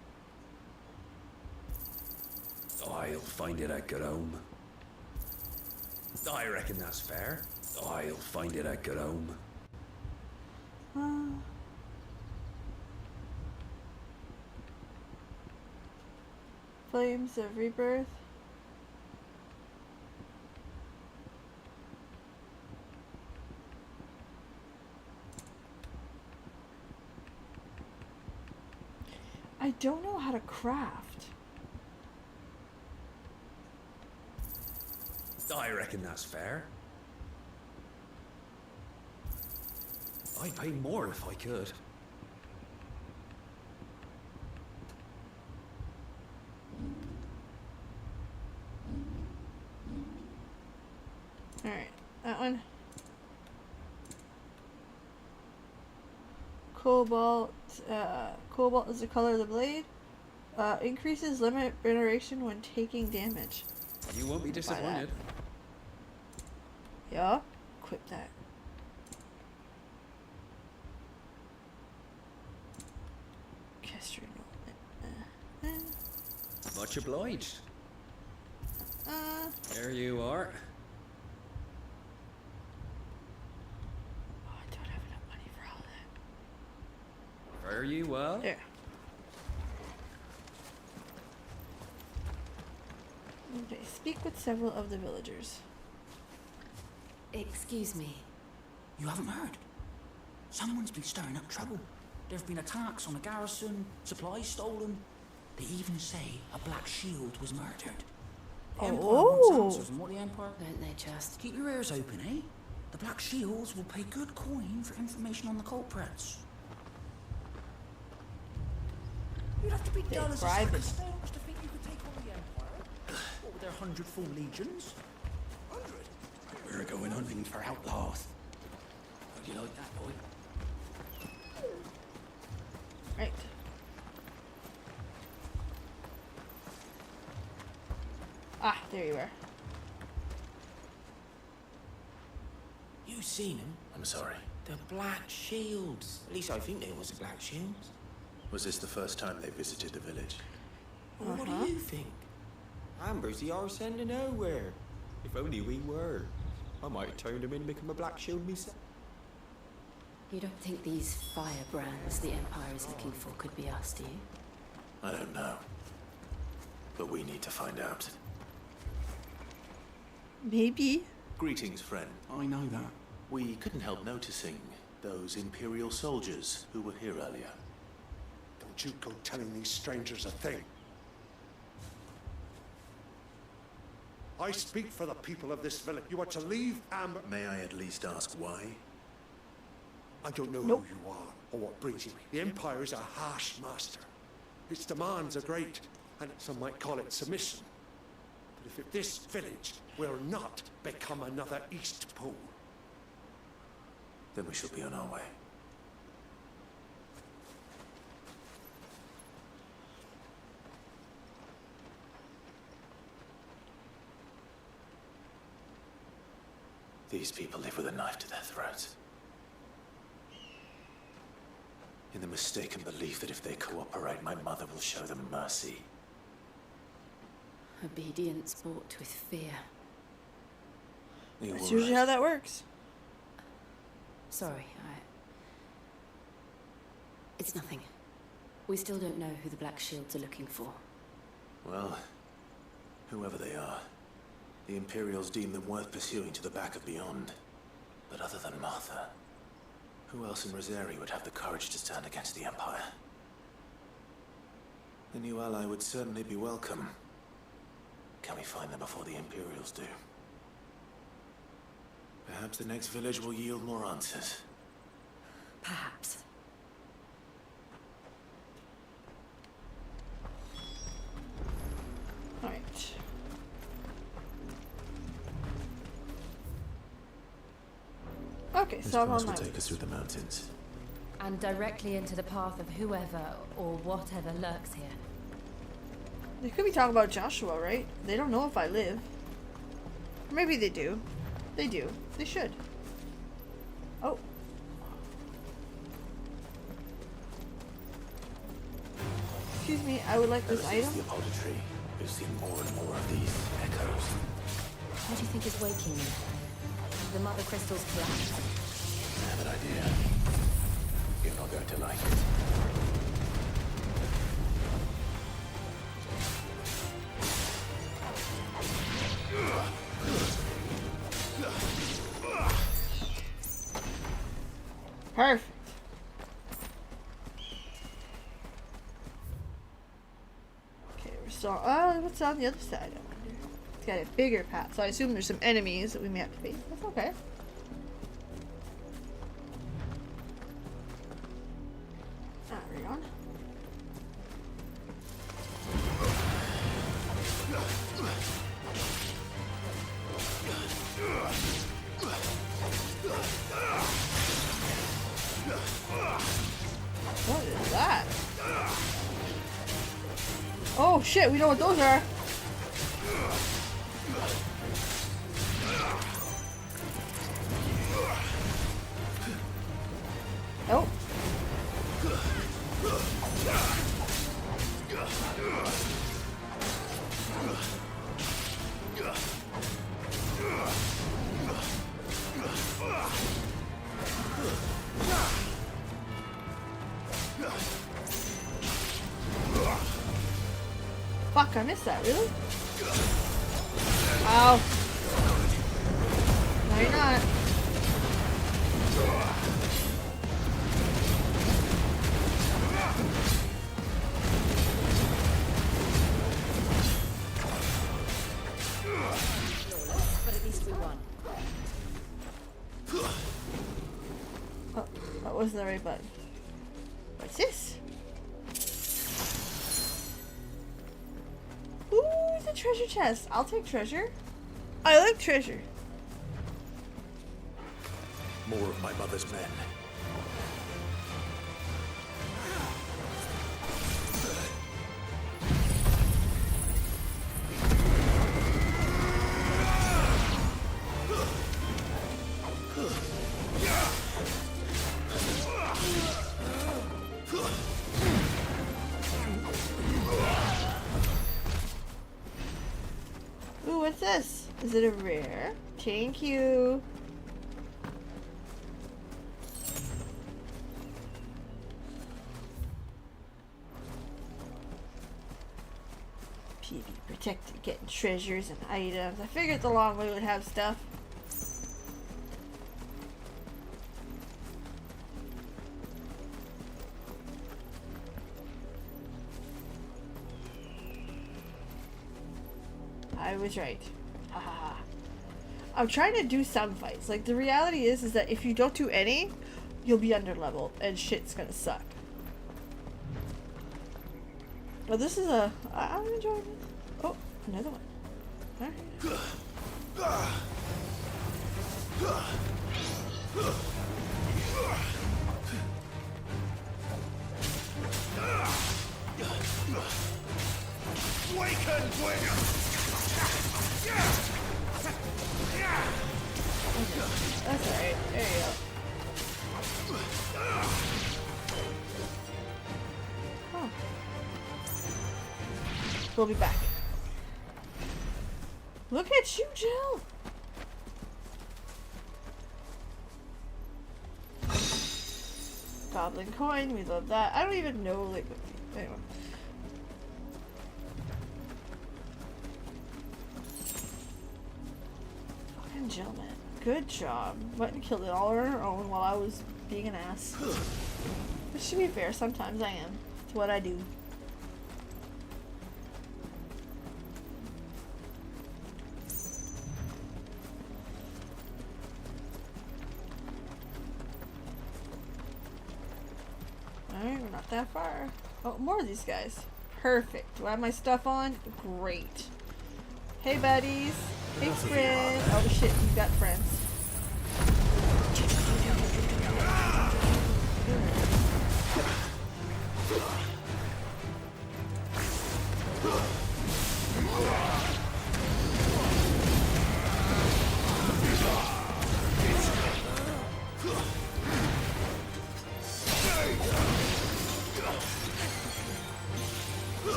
I'll find it out, get home. I reckon that's fair. I'll find it out, get home. Flames of Rebirth. I don't know how to craft. I reckon that's fair. I'd pay more if I could. Alright, that one. Cobalt. Cobalt is the color of the blade. Increases limit regeneration when taking damage. You won't be disappointed. Yeah, equip that. Much obliged. There you are. Oh, I don't have enough money for all that. Fare you well. There. Okay, speak with several of the villagers. Excuse me. You haven't heard? Someone's been stirring up trouble. There have been attacks on the garrison, supplies stolen. They even say a Black Shield was murdered. The Empire wants answers on what the Empire... Don't they just? Keep your ears open, eh? The Black Shields will pay good coin for information on the culprits. You'd have to be dull as a sack of stones to think you could take on the Empire. What with their 100 full legions? 100? We're going hunting for outlaws. How do you like that, boy? Right. Ah, there you are. You seen them? I'm sorry. The Black Shields. At least I think there was a Black Shields. Was this the first time they visited the village? Well, what do you think? Amber's the arse end of nowhere. If only we were. I might have turned him in and become a Black Shield myself. You don't think these firebrands the Empire is looking for could be us, do you? I don't know. But we need to find out. Maybe. Greetings, friend. I know that. We couldn't help noticing Those Imperial soldiers who were here earlier. Don't you go telling these strangers a thing. I speak for the people of this village. You are to leave Amber. May I at least ask why? I don't know who you are or what brings you here. The Empire is a harsh master. Its demands are great, and some might call it submission. But if this village will not become another East Pole, then we shall be on our way. These people live with a knife to their throats. In the mistaken belief that if they cooperate, my mother will show them mercy. Obedience bought with fear. That's usually how that works. Sorry, It's nothing. We still don't know who the Black Shields are looking for. Well, whoever they are, the Imperials deem them worth pursuing to the back of beyond. But other than Martha, who else in Rosari would have the courage to stand against the Empire? The new ally would certainly be welcome. Can we find them before the Imperials do? Perhaps the next village will yield more answers. Perhaps. Alright. Okay, This so I'm path on will my take us through the mountains. And directly into the path of whoever or whatever lurks here. They could be talking about Joshua, right? They don't know if I live. Or maybe they do. They do. They should. Oh. Excuse me, I would like this Ever item. since the Apollo tree, we've seen more and more of these echoes. What do you think is waking you? The mother crystal's collapse? I have an idea. You're not going to like it. Perfect. Okay, we're still. What's on the other side? I wonder. It's got a bigger path, so I assume there's some enemies that we may have to face. That's okay. There we go. What is that? Oh shit, we know what those are. Oh. Fuck, I missed that, really? Ow. No, you're not. But at least we won. Oh, that wasn't the right button. What's this? Ooh, it's a treasure chest. I'll take treasure. I like treasure. More of my mother's men. Ooh, what's this? Is it a rare? Thank you. PV protected, getting treasures and items. I figured the long way would have stuff. I was right. Ha ha ha. I'm trying to do some fights. Like, the reality is that if you don't do any, you'll be under leveled and shit's gonna suck. Well, this is I'm enjoying it. Oh, another one. Alright. That's alright. There you go. Oh. We'll be back. Look at you, Jill! Goblin coin, we love that. I don't even know, like, anyway. Fucking Jill, man. Good job. Went and killed it all on her own while I was being an ass. Which, to be fair, sometimes I am. It's what I do. Alright, we're not that far. Oh, more of these guys. Perfect. Do I have my stuff on? Great. Hey, buddies. Hey, friends. Oh, shit. You got friends.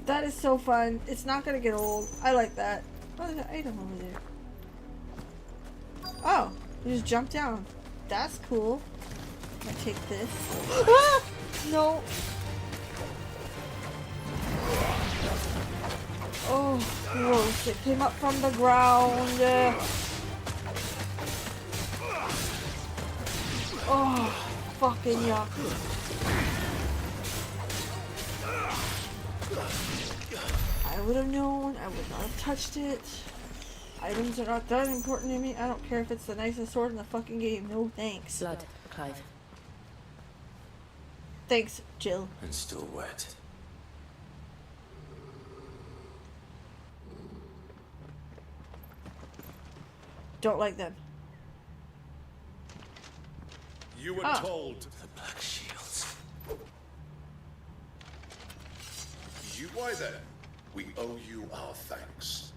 That is so fun. It's not gonna get old. I like that. Oh, there's an item over there. Oh, you just jump down. That's cool. I take this. Ah! No. Oh, gross. It came up from the ground. Oh, fucking yuck. I would have known. I would not have touched it. Items are not that important to me. I don't care if it's the nicest sword in the fucking game. No thanks. Blood, Clive. Thanks, Jill. And still wet. Don't like them. You were told. The Black Shields. Why then, we owe you our thanks.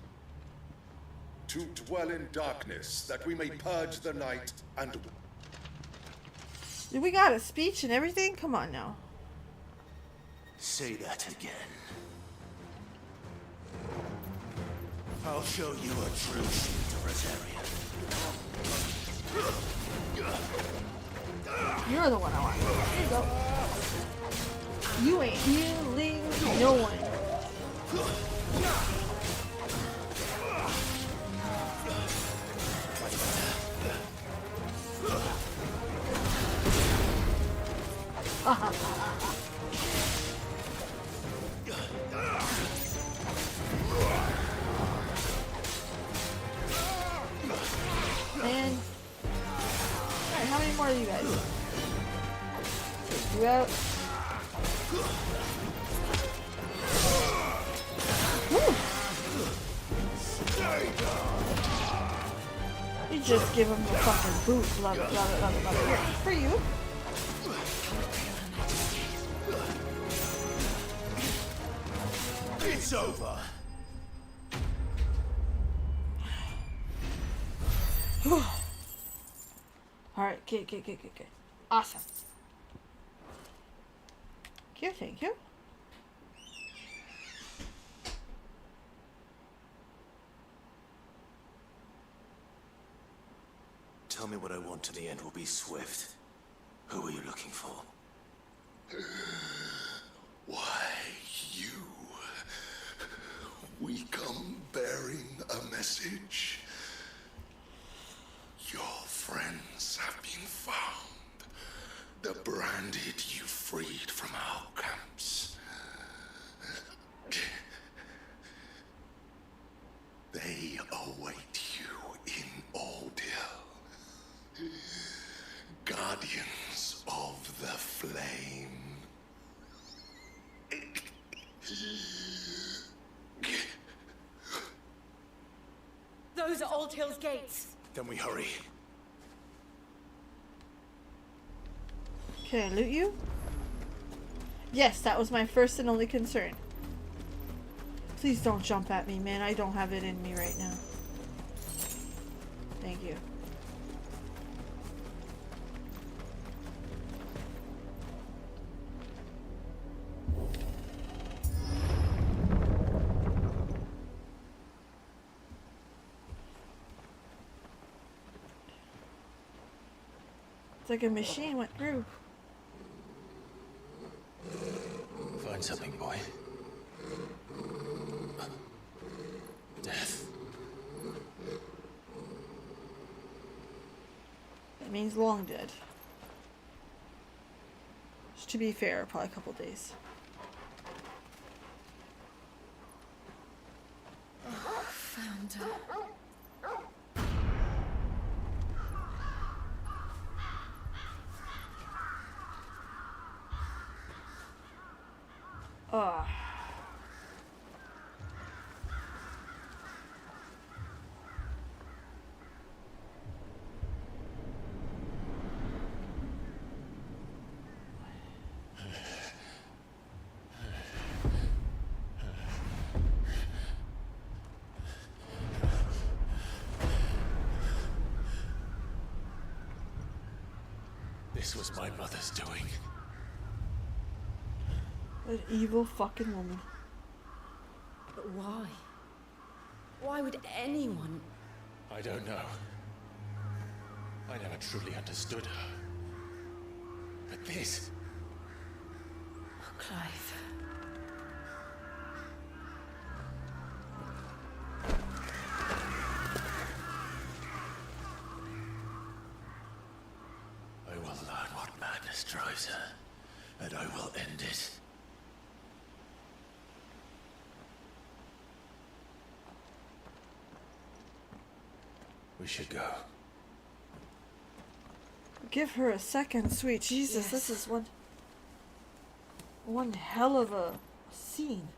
To dwell in darkness, that we may purge the night and... We got a speech and everything? Come on now. Say that again. I'll show you a true shield of Rosarian. You're the one I want. Here you go. You ain't healing no one. Man. Alright, how many more of you guys? Take you out. Woo. You just give him the fucking boot. Love it, love it, love it, love it. Here, for you. It's over. Alright, good. Awesome. Thank you. Tell me what I want and the end will be swift. Who are you looking for? Why, you... We come bearing a message. Your friends have been found. The branded you freed from our camps. They await you in Aldil. Guardians of the Flame. Those are Old Hill's gates. Then we hurry. Can I loot you? Yes, that was my first and only concern. Please don't jump at me, man. I don't have it in me right now. Thank you. It's like a machine went through. Find something, boy. Death. That means long dead. Just to be fair, probably a couple days. Oh, found her. Ugh. This was my mother's doing. An evil fucking woman. But why? Why would anyone? I don't know. I never truly understood her. But this... Oh, Clive. I will learn what madness drives her, and I will end it. We should go. Give her a second, sweet Jesus. Yes. This is one hell of a scene.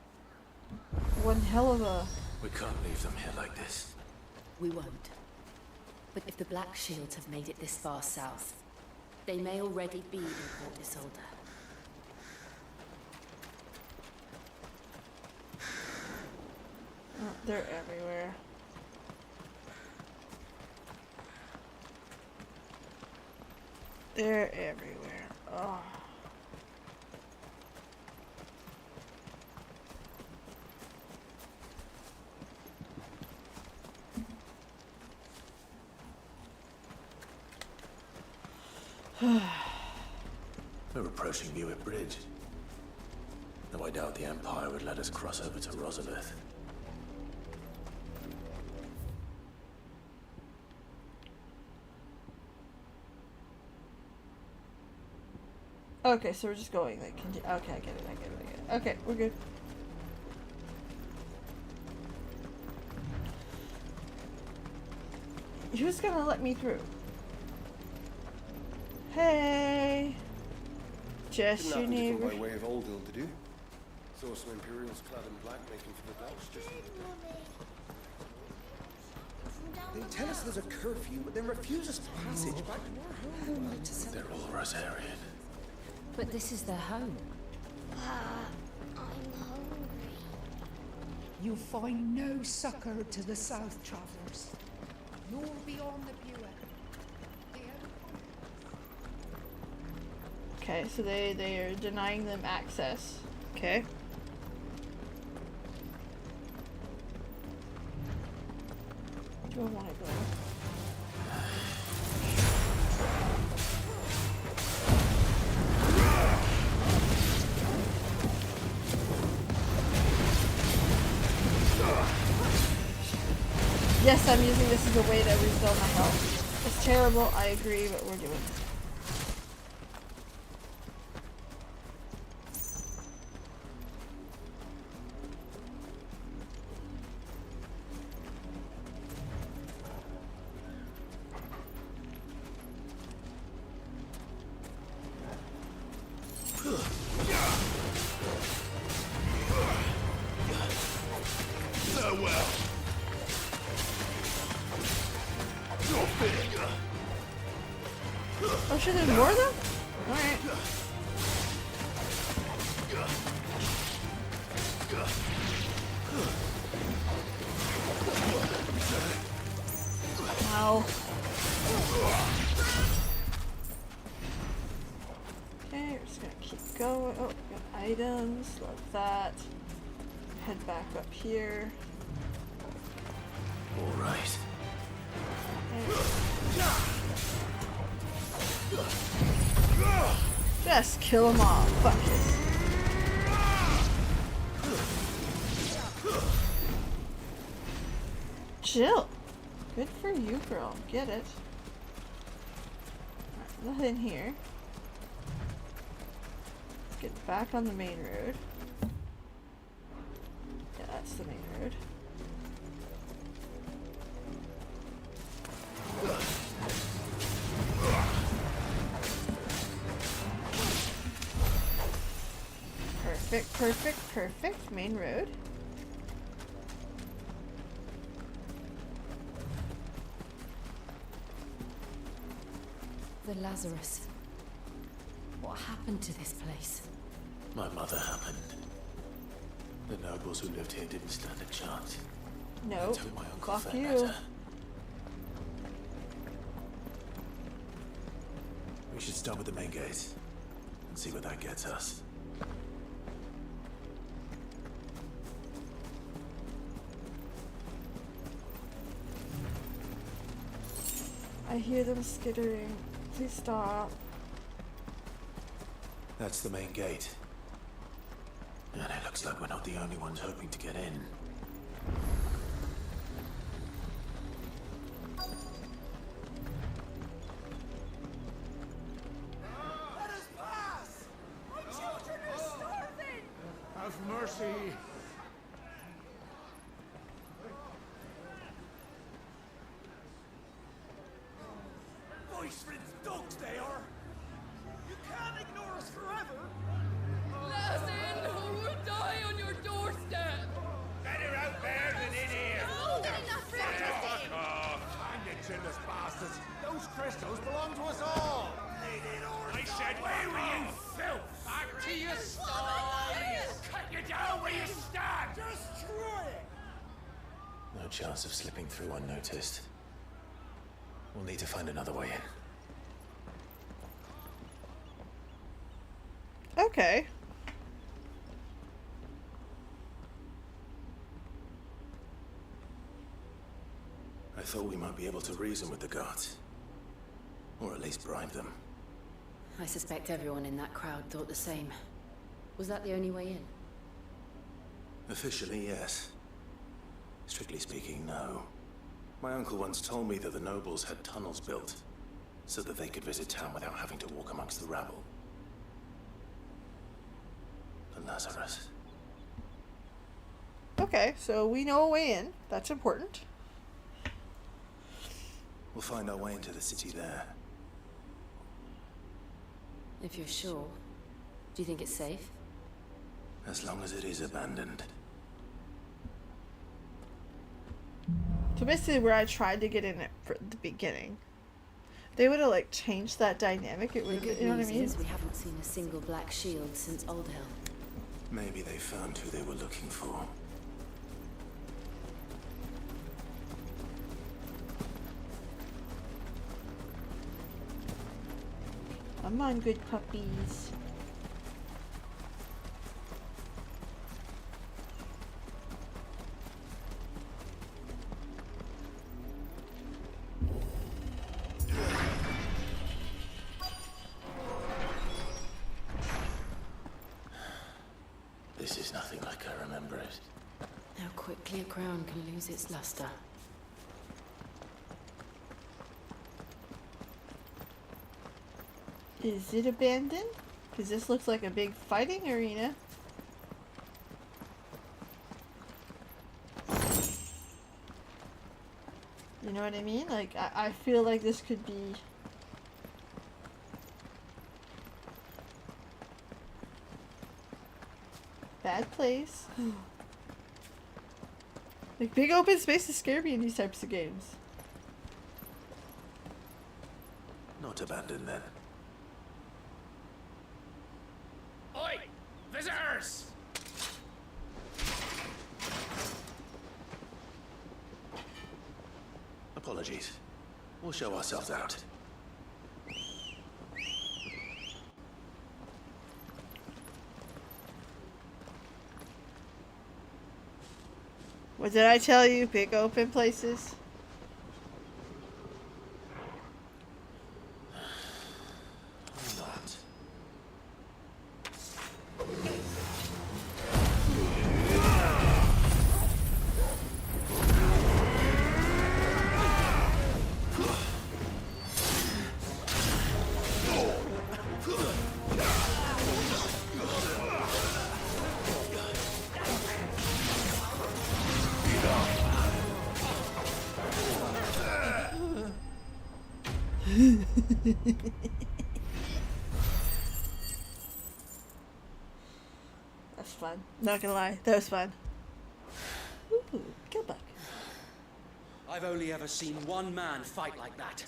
One hell of a... We can't leave them here like this. We won't. But if the Black Shields have made it this far south, they may already be in Port Isolde. Oh, they're everywhere. They're everywhere. Oh. We're approaching Buick Bridge. Though I doubt the Empire would let us cross over to Rosalith. Okay, so we're just going like, okay, I get it. Okay, we're good. Who's gonna let me through? Hey! Just your Didn't happen to neighbor. go by way of Oldhill, did you? Saw some Imperials clad in black making for the docks just They tell us there's a curfew, but then refuse us passage back to our home. They're all Rosarian. But this is their home. I'm hungry. You find no succor to the south travellers, nor beyond the Buick. Okay, so they are denying them access. Okay. Do I want to go? Yes, I'm using this as a way to restore my health. It's terrible, I agree, but we're doing it. Oh shit, there's more of them? Alright. Ow. Okay, we're just gonna keep going. Oh, got items. Love that. Head back up here. All right. Just kill them all. Fuck it. Chill. Good for you, girl. Get it. Right, nothing here. Let's get back on the main road. Yeah, that's the main road. Perfect, perfect, perfect. Main road. The Lazarus. What happened to this place? My mother happened. The nobles who lived here didn't stand a chance. No. Until my uncle Fuck found you. her. We should start with the main gate and see where that gets us. I hear them skittering. Please stop. That's the main gate. And it looks like we're not the only ones hoping to get in. Let us pass! My children are starving! Have mercy! Voice for its dogs they are! You can't ignore us forever! Let us in or we'll die on your doorstep! Better out there than in here! Hold enough for Fuck off! Find the chinless bastards! Those crystals belong to us all! I said, where were you, filth? Back to your sties! Cut you down where you stand! Destroy it! No chance of slipping through unnoticed. We'll need to find another way in. Okay. I thought we might be able to reason with the guards. Or at least bribe them. I suspect everyone in that crowd thought the same. Was that the only way in? Officially, yes. Strictly speaking, no. My uncle once told me that the nobles had tunnels built, so that they could visit town without having to walk amongst the rabble. The Lazarus. Okay, so we know a way in. That's important. We'll find our way into the city there. If you're sure. Do you think it's safe? As long as it is abandoned. So basically where I tried to get in at the beginning, they would have like changed that dynamic. It The would, good you know what I news mean? is we haven't seen a single black shield since Old Hill. Maybe they found who they were looking for. Come on, good puppies. This is nothing like I remember it. How quickly a crown can lose its luster. Is it abandoned? Because this looks like a big fighting arena. You know what I mean? Like, I feel like this could be... bad place. Like, big open spaces scare me in these types of games. Not abandoned then. Oi! Visitors! Apologies. We'll show ourselves out. What did I tell you? Big open places. Not. That's fun. Not gonna lie, that was fun. Ooh, killbuck. I've only ever seen one man fight like that.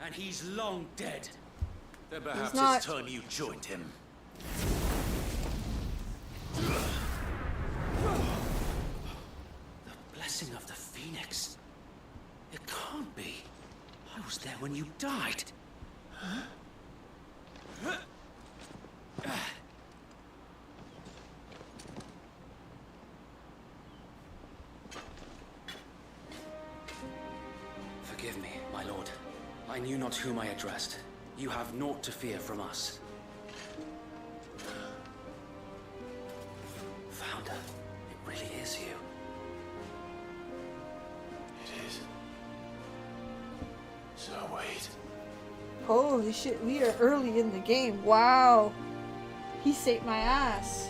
And he's long dead. Then perhaps not. it's time you joined him. The blessing of the Phoenix. It can't be. I was there when you died. Forgive me, my lord. I knew not whom I addressed. You have naught to fear from us. Founder, it really is you. It is. So wait. Holy shit, we are early in the game. Wow. He saved my ass.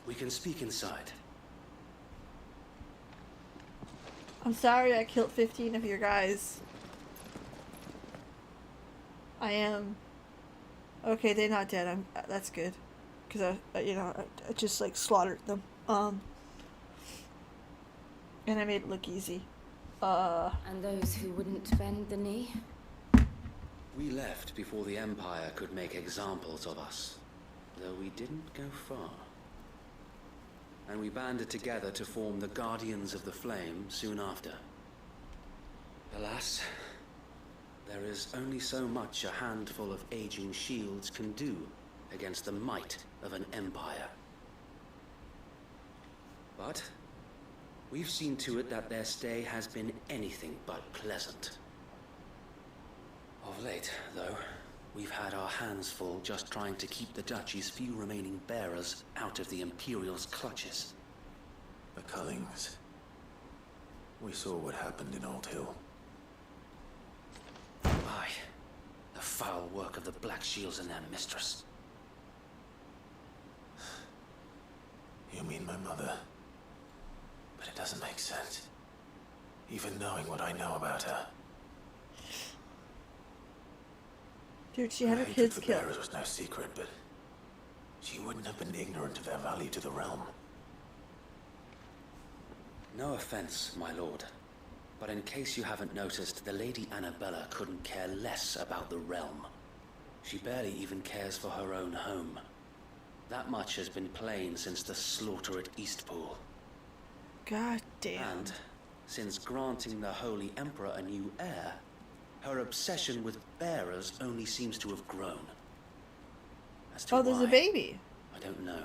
We can speak inside. I'm sorry I killed 15 of your guys. I am. Okay, they're not dead. I'm. That's good. Because I just like slaughtered them. And I made it look easy. And those who wouldn't bend the knee? We left before the Empire could make examples of us, though we didn't go far. And we banded together to form the Guardians of the Flame soon after. Alas, there is only so much a handful of aging shields can do against the might of an empire. But we've seen to it that their stay has been anything but pleasant. Of late, though, we've had our hands full just trying to keep the Duchy's few remaining bearers out of the Imperial's clutches. The Cullings. We saw what happened in Old Hill. Aye. The foul work of the Black Shields and their mistress. You mean my mother? But it doesn't make sense. Even knowing what I know about her. Dude, she had her hatred kids for killed. bearers was no secret, but she wouldn't have been ignorant of their value to the realm. No offense, my lord. But in case you haven't noticed, the Lady Annabella couldn't care less about the realm. She barely even cares for her own home. That much has been plain since the slaughter at Eastpool. God damn. And since granting the Holy Emperor a new heir, her obsession with bearers only seems to have grown. As to There's a why, baby. I don't know.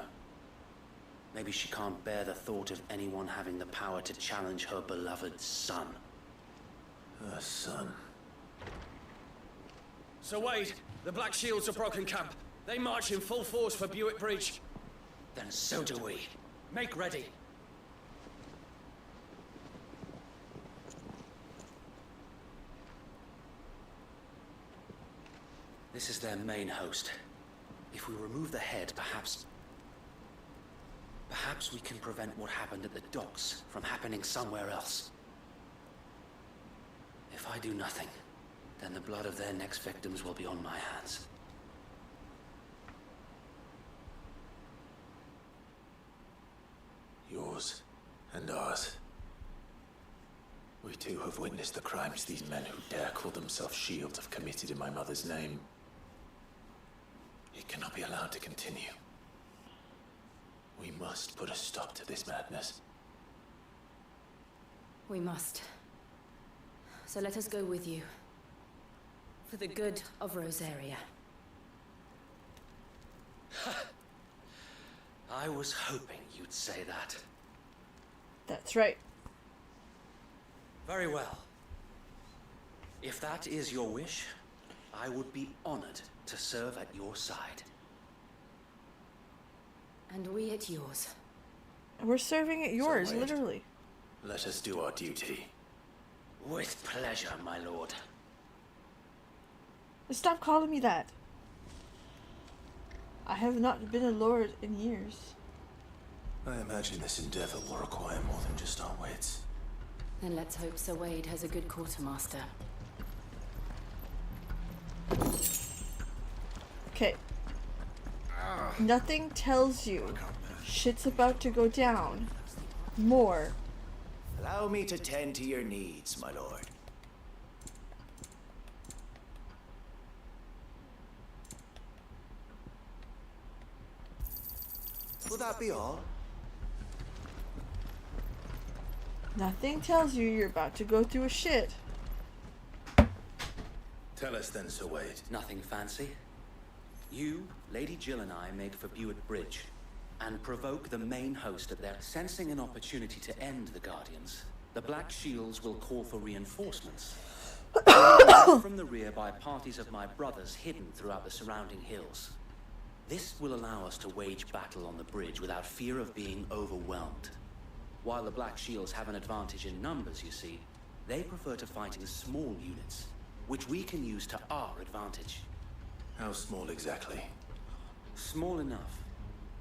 Maybe she can't bear the thought of anyone having the power to challenge her beloved son. Her son. Sir Wade, the Black Shields have broken camp. They march in full force for Buick Bridge. Then so do we. Make ready. This is their main host. If we remove the head, perhaps we can prevent what happened at the docks from happening somewhere else. If I do nothing, then the blood of their next victims will be on my hands. too have witnessed the crimes these men who dare call themselves shields have committed in my mother's name. It cannot be allowed to continue. We must put a stop to this madness. We must. So let us go with you. For the good of Rosaria. I was hoping you'd say that. That's right. Very well. If that is your wish, I would be honored to serve at your side. And we at yours. We're serving at yours, Wade, literally. Let us do our duty. With pleasure, my lord. Stop calling me that. I have not been a lord in years. I imagine this endeavor will require more than just our wits. Then let's hope Sir Wade has a good quartermaster. Okay. Nothing tells you shit's about to go down more. Allow me to tend to your needs, my lord. Will that be all? Nothing tells you you're about to go through a shit. Tell us then, Sir Wade. Nothing fancy. You, Lady Jill and I make for Buett Bridge and provoke the main host at their... Sensing an opportunity to end the Guardians, the Black Shields will call for reinforcements. From the rear by parties of my brothers hidden throughout the surrounding hills. This will allow us to wage battle on the bridge without fear of being overwhelmed. While the Black Shields have an advantage in numbers, you see, they prefer to fight in small units, which we can use to our advantage. How small exactly? Small enough,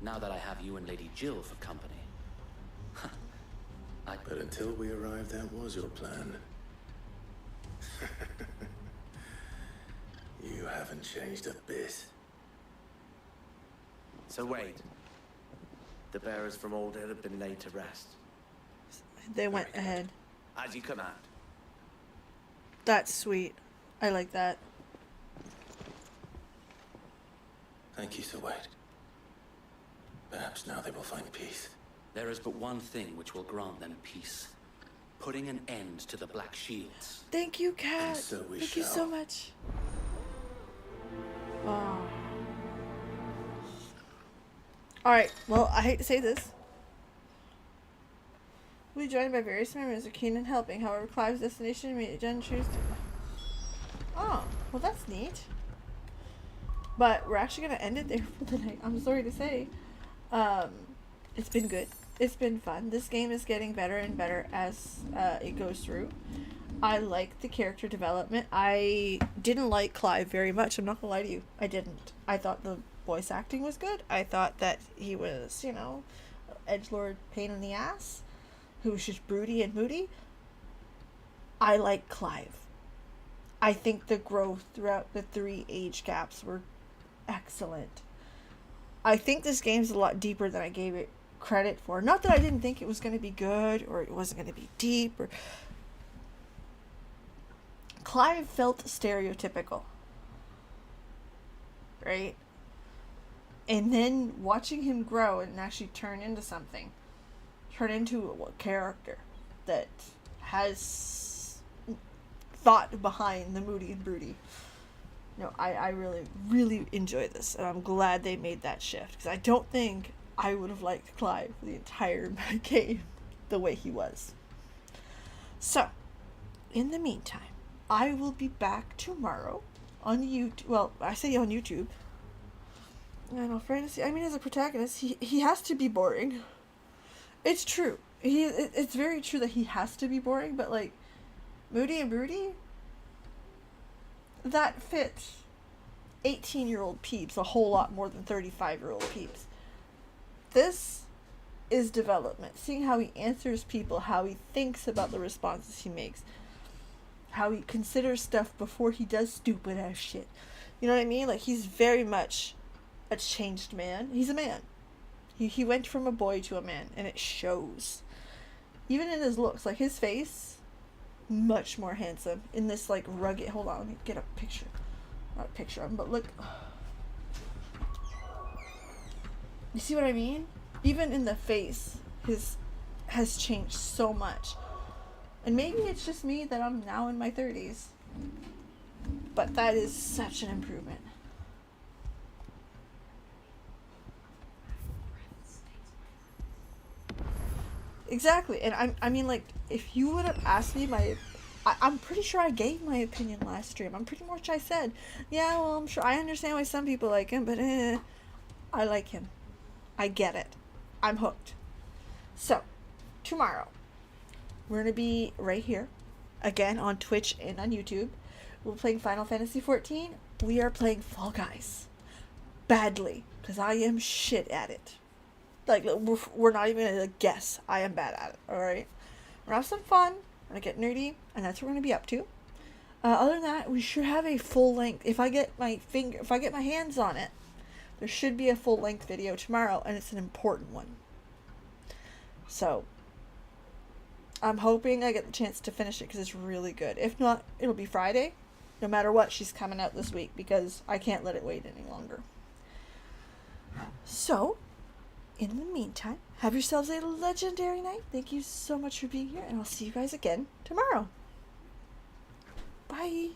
now that I have you and Lady Jill for company. But until we arrived, that was your plan. You haven't changed a bit. So Wade, the bearers from Old Hill have been laid to rest. They went ahead. As you command. That's sweet. I like that. Thank you, Sir Wade. Perhaps now they will find peace. There is but one thing which will grant them peace. Putting an end to the Black Shields. Thank you, Kat. So Thank you so much. Oh. Alright, well, I hate to say this. We'll be joined by various members of keen in helping. However, Clive's destination may Jen choose to... Oh, well that's neat. But we're actually going to end it there for the night. I'm sorry to say. It's been good. It's been fun. This game is getting better and better as it goes through. I like the character development. I didn't like Clive very much. I'm not going to lie to you. I didn't. I thought the voice acting was good. I thought that he was, you know, edgelord pain in the ass, who was just broody and moody. I like Clive. I think the growth throughout the 3 age gaps were excellent. I think this game's a lot deeper than I gave it credit for. Not that I didn't think it was going to be good or it wasn't going to be deep. Or Clive felt stereotypical, right? And then watching him grow and actually turn into something, turn into a character that has thought behind the moody and broody. No, I really, really enjoy this, and I'm glad they made that shift, because I don't think I would have liked Clive the entire game the way he was. So, in the meantime, I will be back tomorrow on YouTube. Well, I say on YouTube. I know, fantasy. I mean, as a protagonist, he has to be boring. It's true. It's very true that he has to be boring, but like, moody and broody, that fits 18-year-old peeps a whole lot more than 35-year-old peeps. This is development. Seeing how he answers people, how he thinks about the responses he makes, how he considers stuff before he does stupid ass shit. You know what I mean? Like, he's very much a changed man. He's a man. He went from a boy to a man, and it shows. Even in his looks, like his face, much more handsome in this like rugged. Hold on, let me get a picture. Not a picture of him, but look. You see what I mean? Even in the face, his has changed so much. And maybe it's just me that I'm now in my 30s. But that is such an improvement. Exactly. And I mean, like, if you would have asked me I'm pretty sure I gave my opinion last stream. I'm pretty much I said, yeah, well, I'm sure I understand why some people like him, but I like him. I get it. I'm hooked. So, tomorrow, we're going to be right here, again, on Twitch and on YouTube. We're playing Final Fantasy XIV. We are playing Fall Guys. Badly. Because I am shit at it. Like, we're not even going to guess. I am bad at it, alright? We're going to have some fun. We're going to get nerdy. And that's what we're going to be up to. Other than that, we should have a full length. If I get my hands on it, there should be a full length video tomorrow. And it's an important one. So, I'm hoping I get the chance to finish it because it's really good. If not, it'll be Friday. No matter what, she's coming out this week because I can't let it wait any longer. So, in the meantime, have yourselves a legendary night. Thank you so much for being here, and I'll see you guys again tomorrow. Bye.